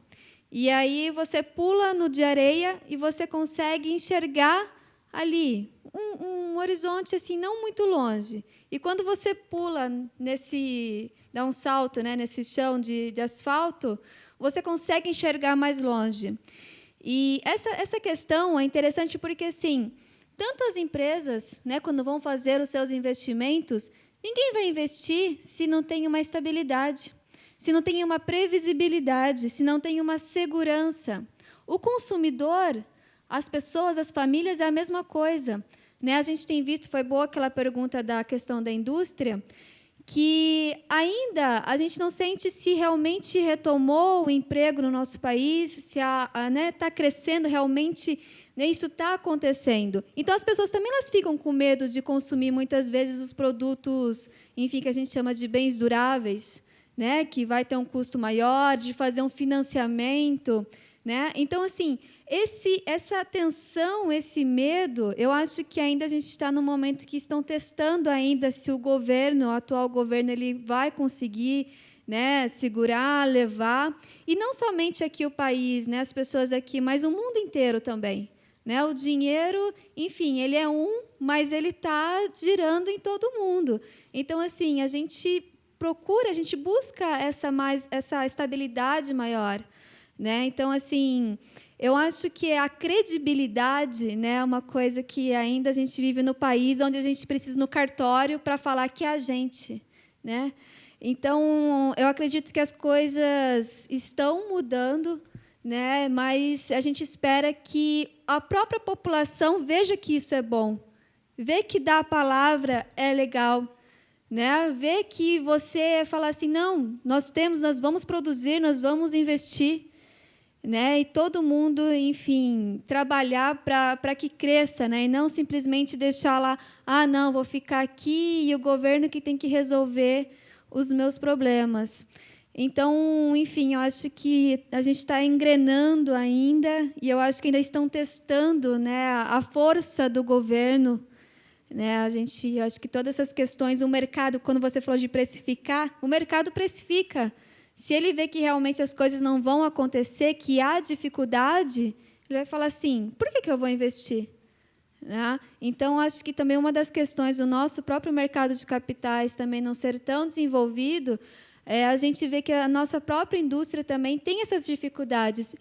E aí você pula no de areia e você consegue enxergar ali um horizonte assim não muito longe. E quando você pula dá um salto, né, nesse chão de asfalto, você consegue enxergar mais longe. E essa questão é interessante porque, assim, tanto as empresas, né, quando vão fazer os seus investimentos, ninguém vai investir se não tem uma estabilidade, se não tem uma previsibilidade, se não tem uma segurança. O consumidor, as pessoas, as famílias, é a mesma coisa, né? A gente tem visto, foi boa aquela pergunta da questão da indústria, que ainda a gente não sente se realmente retomou o emprego no nosso país, se está crescendo realmente, né, isso está acontecendo. Então, as pessoas também elas ficam com medo de consumir, muitas vezes, os produtos, enfim, que a gente chama de bens duráveis, né, que vai ter um custo maior, de fazer um financiamento, né? Então, assim, essa tensão, esse medo, eu acho que ainda a gente está num momento que estão testando ainda se o atual governo, ele vai conseguir, né, segurar, levar. E não somente aqui o país, né, as pessoas aqui, mas o mundo inteiro também. Né? O dinheiro, enfim, ele é mas ele está girando em todo mundo. Então, assim, a gente busca essa estabilidade maior. Né? Então, assim, eu acho que a credibilidade, né, é uma coisa que ainda a gente vive no país onde a gente precisa ir no cartório para falar que é a gente. Né? Então, eu acredito que as coisas estão mudando, né? Mas a gente espera que a própria população veja que isso é bom, vê que dar a palavra é legal, né? Vê que você fala assim, não, nós vamos produzir, nós vamos investir, né? E todo mundo, enfim, trabalhar para que cresça, né? E não simplesmente deixar lá, não, vou ficar aqui e o governo que tem que resolver os meus problemas. Então, enfim, eu acho que a gente está engrenando ainda, e eu acho que ainda estão testando, né, a força do governo. Né? Eu acho que todas essas questões, o mercado, quando você falou de precificar, o mercado precifica. Se ele vê que realmente as coisas não vão acontecer, que há dificuldade, ele vai falar assim, por que eu vou investir? Né? Então, acho que também uma das questões do nosso próprio mercado de capitais também não ser tão desenvolvido, a gente vê que a nossa própria indústria também tem essas dificuldades.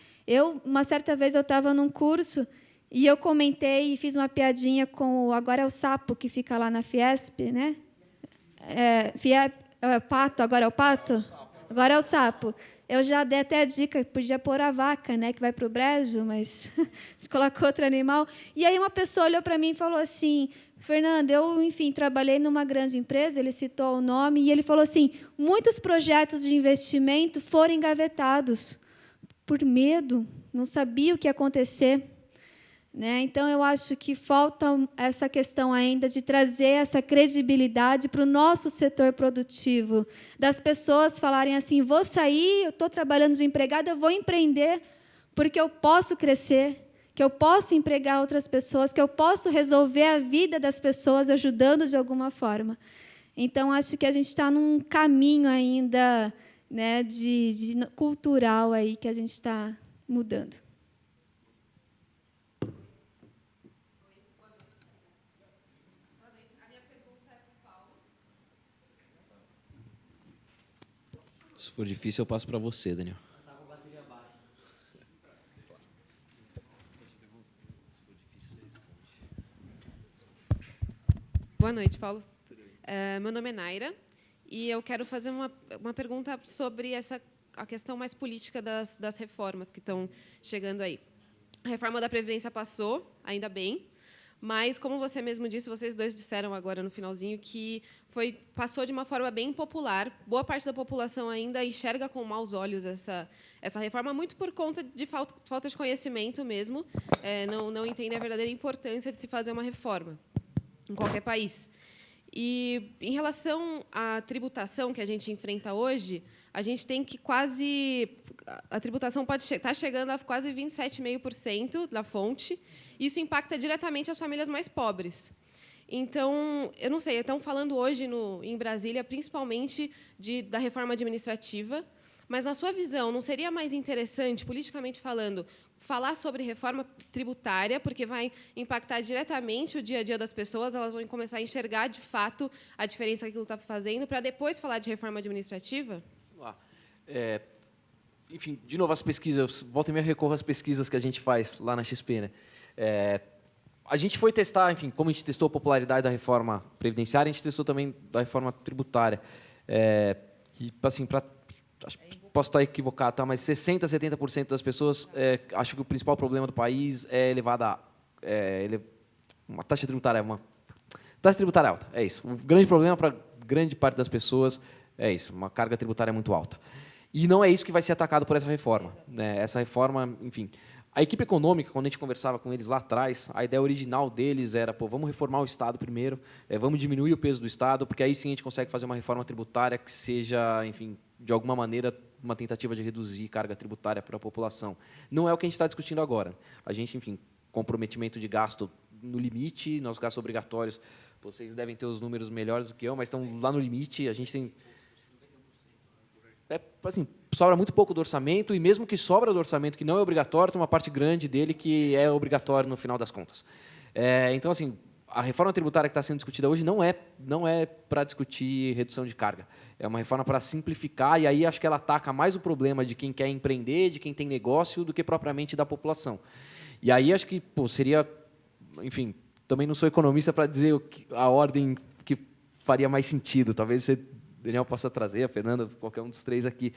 Uma certa vez, eu estava num curso e eu comentei e fiz uma piadinha com agora é o sapo que fica lá na Fiesp, né? Pato, agora é o pato? Agora é o sapo. Eu já dei até a dica, podia pôr a vaca, né, que vai para o brejo, mas se coloca outro animal. E aí uma pessoa olhou para mim e falou assim, Fernanda, eu, enfim, trabalhei numa grande empresa, ele citou o nome, e ele falou assim, muitos projetos de investimento foram engavetados por medo, não sabia o que ia acontecer. Né? Então, eu acho que falta essa questão ainda de trazer essa credibilidade para o nosso setor produtivo, das pessoas falarem assim, vou sair, eu estou trabalhando de empregada, eu vou empreender, porque eu posso crescer, que eu posso empregar outras pessoas, que eu posso resolver a vida das pessoas ajudando de alguma forma. Então, acho que a gente está num caminho ainda, né, de cultural aí que a gente está mudando. Se for difícil, eu passo para você, Daniel. Boa noite, Paulo. Meu nome é Naira e eu quero fazer uma pergunta sobre a questão mais política das reformas que estão chegando aí. A reforma da Previdência passou, ainda bem, mas, como você mesmo disse, vocês dois disseram agora no finalzinho que passou de uma forma bem impopular. Boa parte da população ainda enxerga com maus olhos essa reforma, muito por conta de falta de conhecimento mesmo. Não entendem a verdadeira importância de se fazer uma reforma em qualquer país. E, em relação à tributação que a gente enfrenta hoje, a gente tem que a tributação pode estar chegando a quase 27,5% da fonte. Isso impacta diretamente as famílias mais pobres. Então, eu não sei, estão falando hoje em Brasília, principalmente da reforma administrativa, mas, na sua visão, não seria mais interessante, politicamente falando, falar sobre reforma tributária, porque vai impactar diretamente o dia a dia das pessoas, elas vão começar a enxergar, de fato, a diferença que aquilo está fazendo, para depois falar de reforma administrativa? Vamos lá. Enfim, de novo, as pesquisas, volta e meia recorro às pesquisas que a gente faz lá na XP. Né? A gente foi testar, enfim, como a gente testou a popularidade da reforma previdenciária, a gente testou também da reforma tributária. E, assim, posso estar equivocado, tá? Mas 60%, 70% das pessoas acham que o principal problema do país é uma taxa tributária alta. É isso. O grande problema para grande parte das pessoas é isso, uma carga tributária muito alta. E não é isso que vai ser atacado por essa reforma. Né? Essa reforma, enfim... A equipe econômica, quando a gente conversava com eles lá atrás, a ideia original deles era, vamos reformar o Estado primeiro, vamos diminuir o peso do Estado, porque aí sim a gente consegue fazer uma reforma tributária que seja, enfim, de alguma maneira, uma tentativa de reduzir carga tributária para a população. Não é o que a gente está discutindo agora. A gente, enfim, comprometimento de gasto no limite, nossos gastos obrigatórios, vocês devem ter os números melhores do que eu, mas estão lá no limite, a gente tem... assim, sobra muito pouco do orçamento, e mesmo que sobra do orçamento, que não é obrigatório, tem uma parte grande dele que é obrigatório no final das contas. Então, assim, a reforma tributária que está sendo discutida hoje não é para discutir redução de carga. É uma reforma para simplificar, e aí acho que ela ataca mais o problema de quem quer empreender, de quem tem negócio, do que propriamente da população. E aí acho que seria... Enfim, também não sou economista para dizer a ordem que faria mais sentido. Talvez você, Daniel, possa trazer, a Fernanda, qualquer um dos três aqui.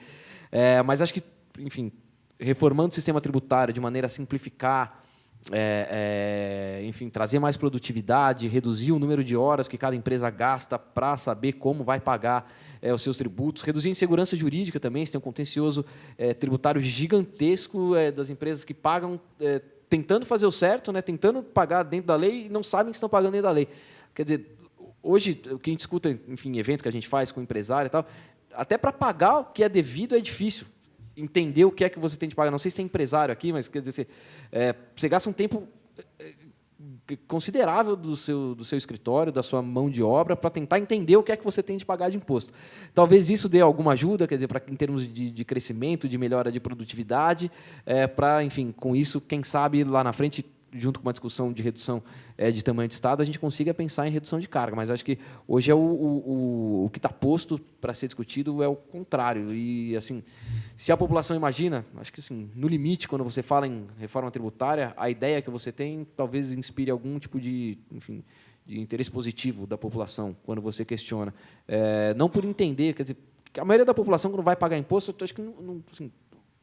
Mas acho que, enfim, reformando o sistema tributário de maneira a simplificar, enfim, trazer mais produtividade, reduzir o número de horas que cada empresa gasta para saber como vai pagar os seus tributos, reduzir a insegurança jurídica também, você tem um contencioso tributário gigantesco das empresas que pagam, tentando fazer o certo, né, tentando pagar dentro da lei e não sabem que estão pagando dentro da lei. Quer dizer, hoje, o que a gente escuta, enfim, evento que a gente faz com empresário e tal, até para pagar o que é devido é difícil. Entender o que é que você tem de pagar. Não sei se tem empresário aqui, mas quer dizer, você gasta um tempo considerável do seu escritório, da sua mão de obra, para tentar entender o que é que você tem de pagar de imposto. Talvez isso dê alguma ajuda, quer dizer, em termos de crescimento, de melhora de produtividade, para, enfim, com isso, quem sabe lá na frente, junto com uma discussão de redução de tamanho de Estado, a gente consiga pensar em redução de carga. Mas acho que hoje o que está posto para ser discutido é o contrário. E, assim, se a população imagina, acho que, assim, no limite, quando você fala em reforma tributária, a ideia que você tem talvez inspire algum tipo de, enfim, de interesse positivo da população, quando você questiona. Não por entender, quer dizer, a maioria da população, quando vai pagar imposto, eu acho que assim,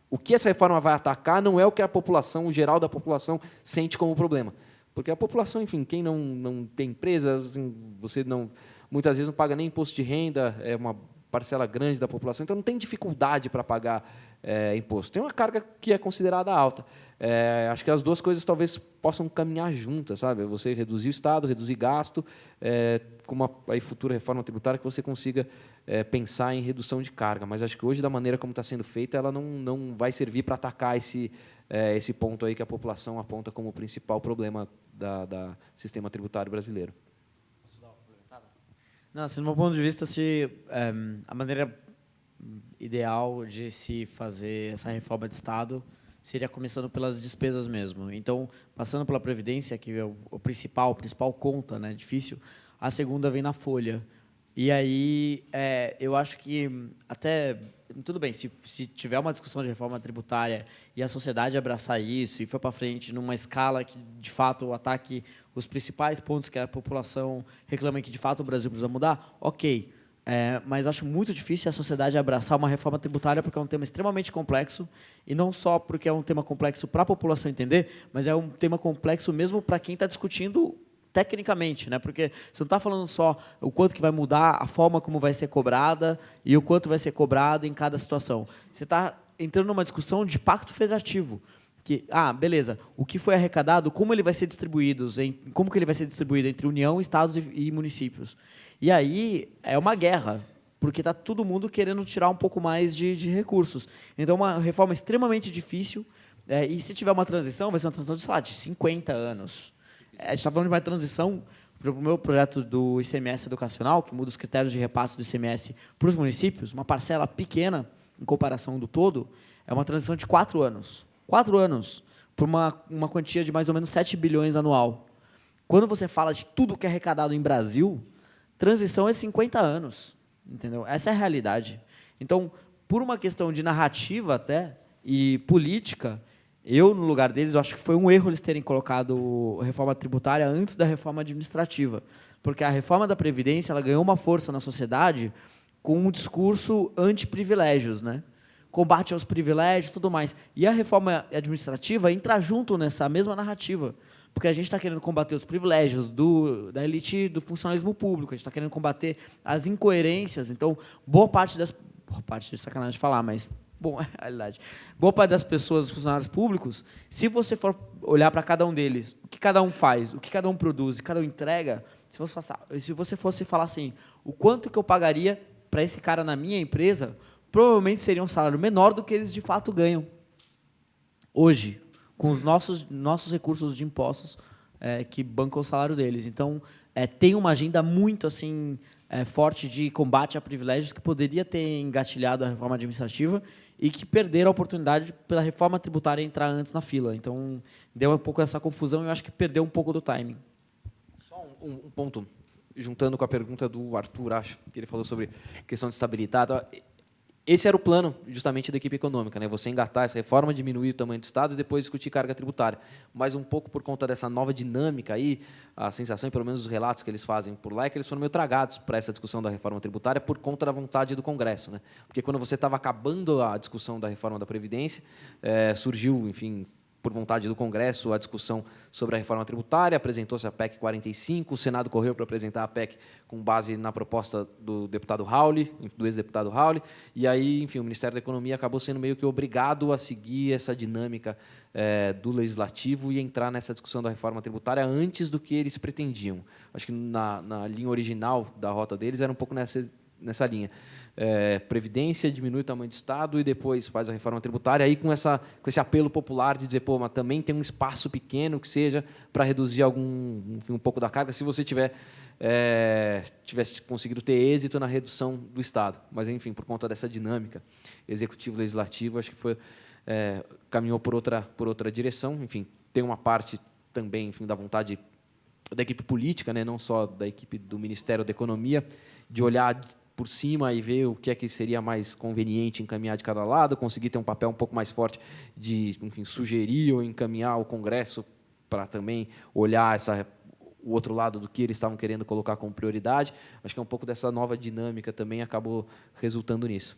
o que essa reforma vai atacar não é o que a população, o geral da população, sente como problema. Porque a população, enfim, quem não tem empresa, assim, você muitas vezes não paga nem imposto de renda, é uma parcela grande da população, então não tem dificuldade para pagar imposto. Tem uma carga que é considerada alta. Acho que as duas coisas talvez possam caminhar juntas, sabe? Você reduzir o Estado, reduzir gasto, com uma futura reforma tributária que você consiga pensar em redução de carga. Mas acho que hoje, da maneira como está sendo feita, ela não vai servir para atacar esse ponto aí que a população aponta como o principal problema da sistema tributário brasileiro. Não, assim, do meu ponto de vista, a maneira ideal de se fazer essa reforma de Estado seria começando pelas despesas mesmo. Então, passando pela Previdência, que é o principal conta, né, difícil, a segunda vem na folha. E aí, eu acho que até... Tudo bem, se tiver uma discussão de reforma tributária e a sociedade abraçar isso e for para frente numa escala que, de fato, ataque os principais pontos que a população reclama que, de fato, o Brasil precisa mudar, ok. Mas acho muito difícil a sociedade abraçar uma reforma tributária porque é um tema extremamente complexo, e não só porque é um tema complexo para a população entender, mas é um tema complexo mesmo para quem está discutindo tecnicamente, né? Porque você não está falando só o quanto que vai mudar a forma como vai ser cobrada e o quanto vai ser cobrado em cada situação. Você está entrando numa discussão de pacto federativo. Que, beleza, o que foi arrecadado, como ele vai ser distribuído, como que ele vai ser distribuído entre União, Estados e municípios. E aí é uma guerra, porque está todo mundo querendo tirar um pouco mais de recursos. Então, uma reforma extremamente difícil, e se tiver uma transição, vai ser uma transição de, sei lá, de 50 anos. A gente está falando de uma transição para o meu projeto do ICMS educacional, que muda os critérios de repasse do ICMS para os municípios, uma parcela pequena em comparação do todo, é uma transição de 4 anos. 4 anos, por uma quantia de mais ou menos 7 bilhões anual. Quando você fala de tudo que é arrecadado em Brasil, transição é 50 anos. Entendeu? Essa é a realidade. Então, por uma questão de narrativa até, e política, eu, no lugar deles, eu acho que foi um erro eles terem colocado a reforma tributária antes da reforma administrativa. Porque a reforma da Previdência ela ganhou uma força na sociedade com um discurso anti-privilégios, né? Combate aos privilégios e tudo mais. E a reforma administrativa entra junto nessa mesma narrativa. Porque a gente está querendo combater os privilégios da elite do funcionalismo público, a gente está querendo combater as incoerências. Então, boa parte de sacanagem de falar, mas... Bom, é a realidade. Boa parte das pessoas, dos funcionários públicos, se você for olhar para cada um deles, o que cada um faz, o que cada um produz, cada um entrega, se você fosse falar assim, o quanto que eu pagaria para esse cara na minha empresa, provavelmente seria um salário menor do que eles de fato ganham hoje, com os nossos recursos de impostos que bancam o salário deles. Então, tem uma agenda muito assim forte de combate a privilégios que poderia ter engatilhado a reforma administrativa e que perderam a oportunidade pela reforma tributária entrar antes na fila. Então, deu um pouco essa confusão e eu acho que perdeu um pouco do timing. Só um ponto, juntando com a pergunta do Arthur, acho, que ele falou sobre questão de estabilidade. Esse era o plano, justamente, da equipe econômica, né? Você engatar essa reforma, diminuir o tamanho do Estado e depois discutir carga tributária. Mas um pouco por conta dessa nova dinâmica aí, a sensação, pelo menos os relatos que eles fazem por lá, é que eles foram meio tragados para essa discussão da reforma tributária por conta da vontade do Congresso, né? Porque quando você estava acabando a discussão da reforma da Previdência, surgiu, enfim, por vontade do Congresso, a discussão sobre a reforma tributária, apresentou-se a PEC 45, o Senado correu para apresentar a PEC com base na proposta do deputado Rauli, do ex-deputado Rauli, e aí, enfim, o Ministério da Economia acabou sendo meio que obrigado a seguir essa dinâmica do Legislativo e entrar nessa discussão da reforma tributária antes do que eles pretendiam. Acho que na linha original da rota deles era um pouco nessa linha. Previdência, diminui o tamanho do Estado e depois faz a reforma tributária, aí com esse apelo popular de dizer, mas também tem um espaço pequeno que seja para reduzir enfim, um pouco da carga, se você tivesse conseguido ter êxito na redução do Estado. Mas, enfim, por conta dessa dinâmica executivo-legislativo, acho que caminhou por outra direção. Enfim, tem uma parte também, enfim, da vontade da equipe política, né, não só da equipe do Ministério da Economia, de olhar por cima e ver o que é que seria mais conveniente encaminhar de cada lado, conseguir ter um papel um pouco mais forte de, enfim, sugerir ou encaminhar ao Congresso para também olhar o outro lado do que eles estavam querendo colocar como prioridade. Acho que um pouco dessa nova dinâmica também acabou resultando nisso.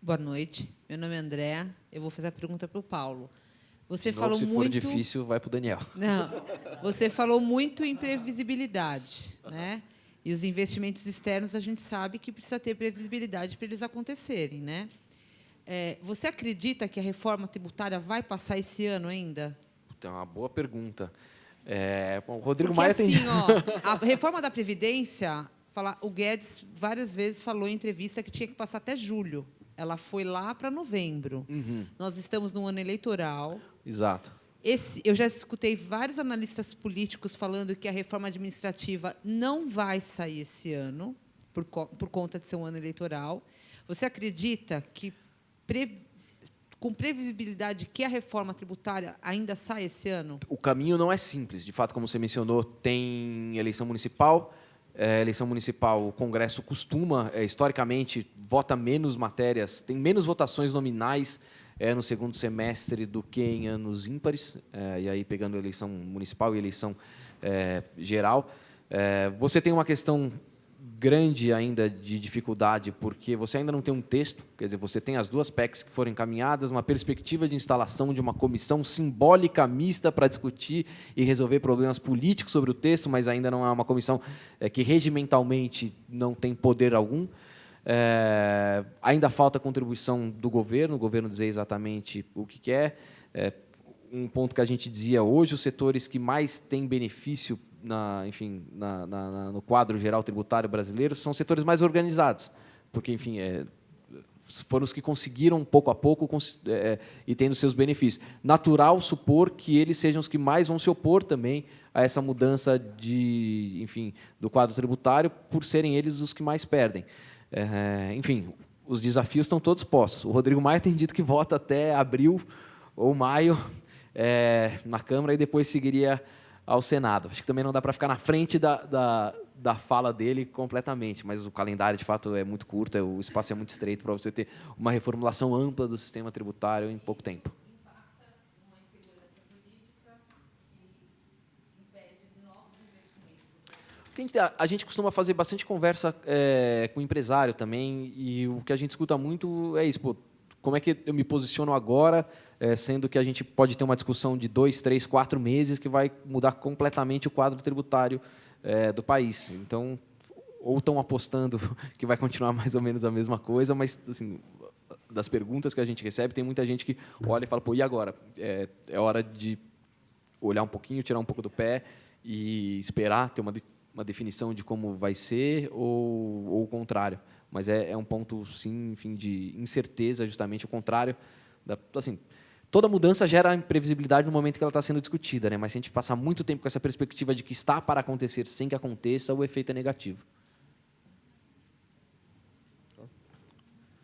Boa noite. Meu nome é Andréa. Eu vou fazer a pergunta para o Paulo. Você De novo, falou se muito... for difícil, vai para o Daniel. Não, você falou muito em previsibilidade, né? E os investimentos externos, a gente sabe que precisa ter previsibilidade para eles acontecerem, né? Você acredita que a reforma tributária vai passar esse ano ainda? É uma boa pergunta. O Rodrigo Porque, Maia tem... assim, a reforma da Previdência, o Guedes várias vezes falou em entrevista que tinha que passar até julho. Ela foi lá para novembro. Uhum. Nós estamos num ano eleitoral. Exato. Eu já escutei vários analistas políticos falando que a reforma administrativa não vai sair esse ano, por conta de ser um ano eleitoral. Você acredita que, com previsibilidade, que a reforma tributária ainda sai esse ano? O caminho não é simples. De fato, como você mencionou, tem eleição municipal. Eleição municipal, o Congresso costuma, historicamente, vota menos matérias, tem menos votações nominais no segundo semestre do que em anos ímpares, e aí pegando eleição municipal e eleição geral. Você tem uma questão grande ainda de dificuldade, porque você ainda não tem um texto, quer dizer, você tem as duas PECs que foram encaminhadas, uma perspectiva de instalação de uma comissão simbólica mista para discutir e resolver problemas políticos sobre o texto, mas ainda não é uma comissão que regimentalmente não tem poder algum. Ainda falta a contribuição do governo, o governo dizer exatamente o que quer. Um ponto que a gente dizia hoje, os setores que mais têm benefício no quadro geral tributário brasileiro são setores mais organizados, porque, enfim, foram os que conseguiram, pouco a pouco, e tendo seus benefícios. Natural supor que eles sejam os que mais vão se opor também a essa mudança do quadro tributário, por serem eles os que mais perdem. Enfim, os desafios estão todos postos. O Rodrigo Maia tem dito que vota até abril ou maio na Câmara e depois seguiria ao Senado. Acho que também não dá para ficar na frente da fala dele completamente, mas o calendário, de fato, é muito curto, o espaço é muito estreito para você ter uma reformulação ampla do sistema tributário em pouco tempo. A gente costuma fazer bastante conversa com o empresário também, e o que a gente escuta muito é isso, como é que eu me posiciono agora, sendo que a gente pode ter uma discussão de 2, 3, 4 meses que vai mudar completamente o quadro tributário do país. Então, ou estão apostando que vai continuar mais ou menos a mesma coisa, mas, assim, das perguntas que a gente recebe, tem muita gente que olha e fala, e agora? É hora de olhar um pouquinho, tirar um pouco do pé e esperar ter uma definição de como vai ser ou o contrário. Mas é um ponto, sim, enfim, de incerteza, justamente o contrário. Assim, Toda mudança gera imprevisibilidade no momento que ela está sendo discutida, né? Mas se a gente passar muito tempo com essa perspectiva de que está para acontecer sem que aconteça, o efeito é negativo.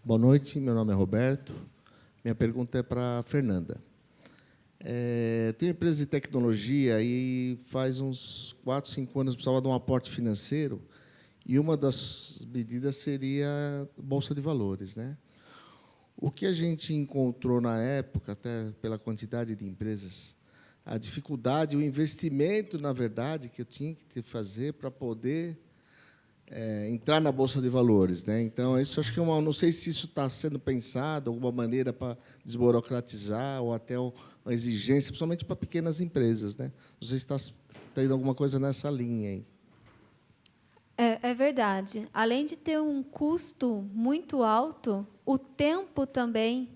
Boa noite, meu nome é Roberto. Minha pergunta é para a Fernanda. Tenho empresa de tecnologia e faz uns 4, 5 anos precisava de um aporte financeiro e uma das medidas seria a Bolsa de Valores, né? O que a gente encontrou na época, até pela quantidade de empresas, a dificuldade, o investimento, na verdade, que eu tinha que fazer para poder entrar na Bolsa de Valores, né? Então, isso acho que não sei se isso está sendo pensado, alguma maneira para desburocratizar ou até uma exigência, principalmente para pequenas empresas, né? Não sei se está tendo alguma coisa nessa linha aí. É verdade. Além de ter um custo muito alto, o tempo também,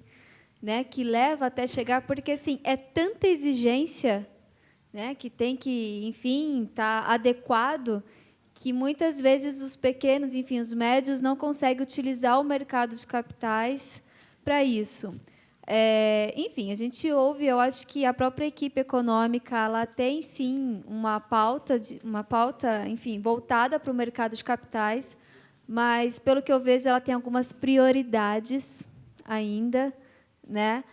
né, que leva até chegar, porque assim é tanta exigência, né, que tem que, enfim, estar adequado, que muitas vezes os pequenos, enfim, os médios não conseguem utilizar o mercado de capitais para isso. Enfim, a gente ouve, eu acho que a própria equipe econômica ela tem sim uma pauta, enfim, voltada para o mercado de capitais, mas pelo que eu vejo ela tem algumas prioridades ainda, né?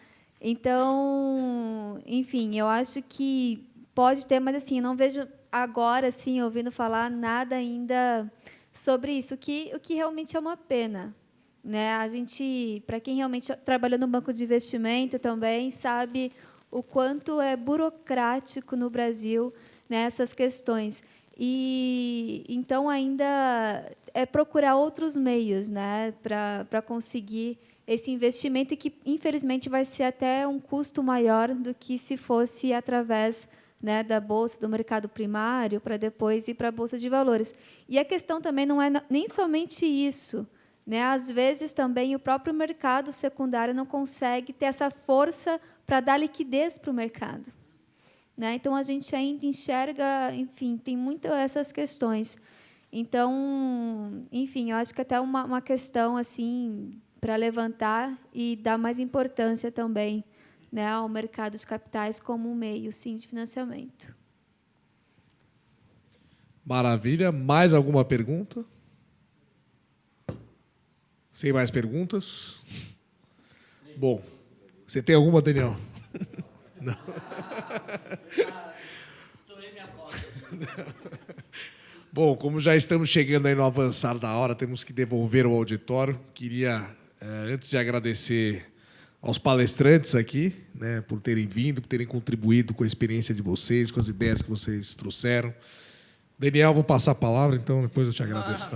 Então, enfim, eu acho que pode ter, mas assim, não vejo agora assim ouvindo falar nada ainda sobre isso, o que realmente é uma pena. Né? A gente, para quem realmente trabalha no banco de investimento também, sabe o quanto é burocrático no Brasil, né, essas questões. E então ainda é procurar outros meios, né, para conseguir esse investimento que infelizmente vai ser até um custo maior do que se fosse através, né, da bolsa, do mercado primário, para depois ir para a bolsa de valores. E a questão também não é nem somente isso. Né? Às vezes, também, o próprio mercado secundário não consegue ter essa força para dar liquidez para o mercado. Né? Então, a gente ainda enxerga, enfim, tem muito essas questões. Então, enfim, eu acho que até uma questão assim para levantar e dar mais importância também, né, ao mercado dos capitais como um meio, sim, de financiamento. Maravilha. Mais alguma pergunta? Sem mais perguntas? Bom, você tem alguma, Daniel? Não. Estourei minha cota. Bom, como já estamos chegando aí no avançar da hora, temos que devolver o auditório. Queria, antes de agradecer aos palestrantes aqui, né, por terem vindo, por terem contribuído com a experiência de vocês, com as ideias que vocês trouxeram. Daniel, vou passar a palavra, então depois eu te agradeço.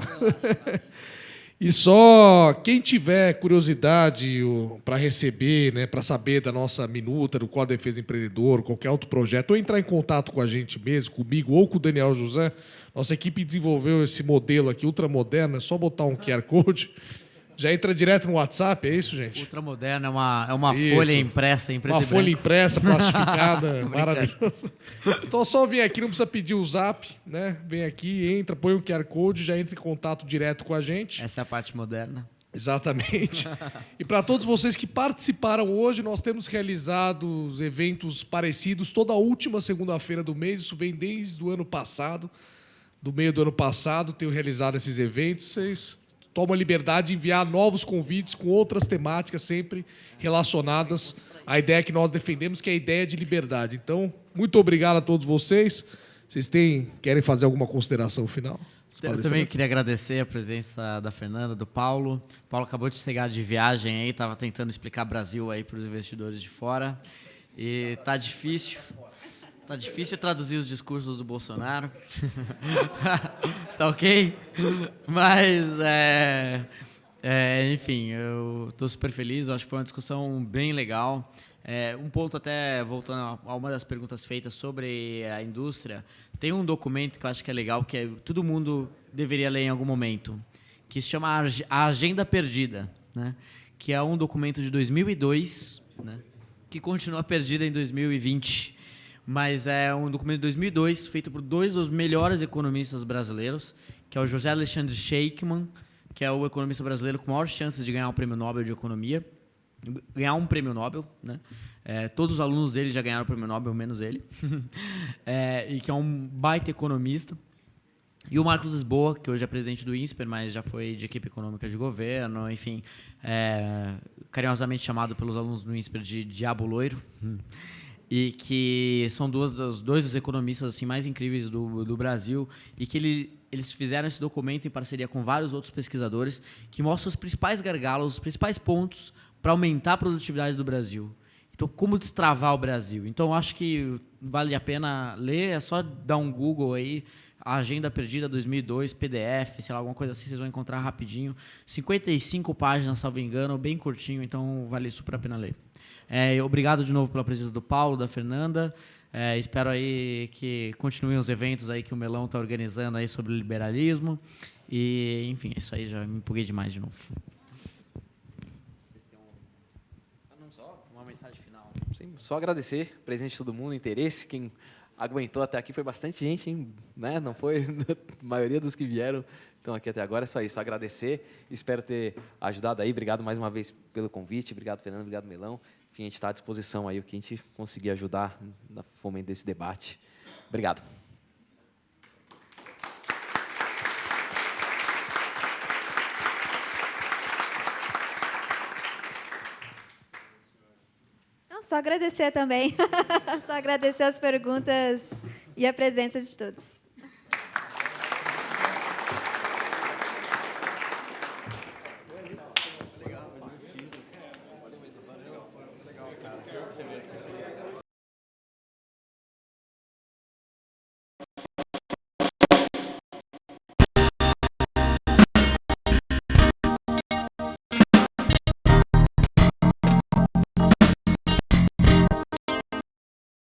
E só quem tiver curiosidade para receber, né, para saber da nossa minuta, do Código de Defesa do Empreendedor, qualquer outro projeto, ou entrar em contato com a gente mesmo, comigo ou com o Daniel José, nossa equipe desenvolveu esse modelo aqui, ultramoderno, é só botar um QR Code, já entra direto no WhatsApp, é isso, gente? Ultramoderno é uma folha impressa em preto e branco. Uma folha impressa, plastificada, maravilhoso. Então, só vem aqui, não precisa pedir o zap, né? Vem aqui, entra, põe o QR Code, já entra em contato direto com a gente. Essa é a parte moderna. Exatamente. E para todos vocês que participaram hoje, nós temos realizado eventos parecidos toda a última segunda-feira do mês, isso vem desde o ano passado, do meio do ano passado, tenho realizado esses eventos, vocês tomam a liberdade de enviar novos convites com outras temáticas sempre relacionadas à ideia que nós defendemos, que é a ideia de liberdade. Então, muito obrigado a todos vocês. Vocês querem fazer alguma consideração final? Eu também queria agradecer a presença da Fernanda, do Paulo. O Paulo acabou de chegar de viagem aí, estava tentando explicar Brasil aí para os investidores de fora. E tá difícil. Tá difícil traduzir os discursos do Bolsonaro. Tá ok? Mas, enfim, eu estou super feliz. Eu acho que foi uma discussão bem legal. Um ponto até, voltando a uma das perguntas feitas sobre a indústria, tem um documento que eu acho que é legal, que todo mundo deveria ler em algum momento, que se chama A Agenda Perdida, né? Que é um documento de 2002, né? Que continua perdida em 2020. Mas é um documento de 2002, feito por dois dos melhores economistas brasileiros, que é o José Alexandre Sheikman, que é o economista brasileiro com maior chances de ganhar o Prêmio Nobel de Economia, ganhar um prêmio Nobel, né? Todos os alunos dele já ganharam o prêmio Nobel, menos ele. E que é um baita economista. E o Marcos Lisboa, que hoje é presidente do INSPER, mas já foi de equipe econômica de governo, enfim, carinhosamente chamado pelos alunos do INSPER de Diabo Loiro. E que são dois dos economistas assim, mais incríveis do Brasil, e que eles fizeram esse documento em parceria com vários outros pesquisadores que mostram os principais gargalos, os principais pontos para aumentar a produtividade do Brasil. Então, como destravar o Brasil? Então, acho que vale a pena ler, é só dar um Google aí, a Agenda Perdida 2002, PDF, sei lá, alguma coisa assim, vocês vão encontrar rapidinho. 55 páginas, salvo engano, bem curtinho, então vale super a pena ler. Obrigado de novo pela presença do Paulo, da Fernanda. Espero aí que continuem os eventos aí que o Melão está organizando aí sobre o liberalismo. E, enfim, é isso aí, já me empolguei demais de novo. Vocês têm uma mensagem final. Sim, só agradecer a presença de todo mundo, interesse. Quem aguentou até aqui foi bastante gente, hein? Né? Não foi a maioria dos que vieram estão aqui até agora. É só isso, agradecer. Espero ter ajudado aí. Obrigado mais uma vez pelo convite. Obrigado, Fernando. Obrigado, Melão. Enfim, a gente está à disposição aí, o que a gente conseguir ajudar no fomento desse debate. Obrigado. Não, só agradecer também. Só agradecer as perguntas e a presença de todos.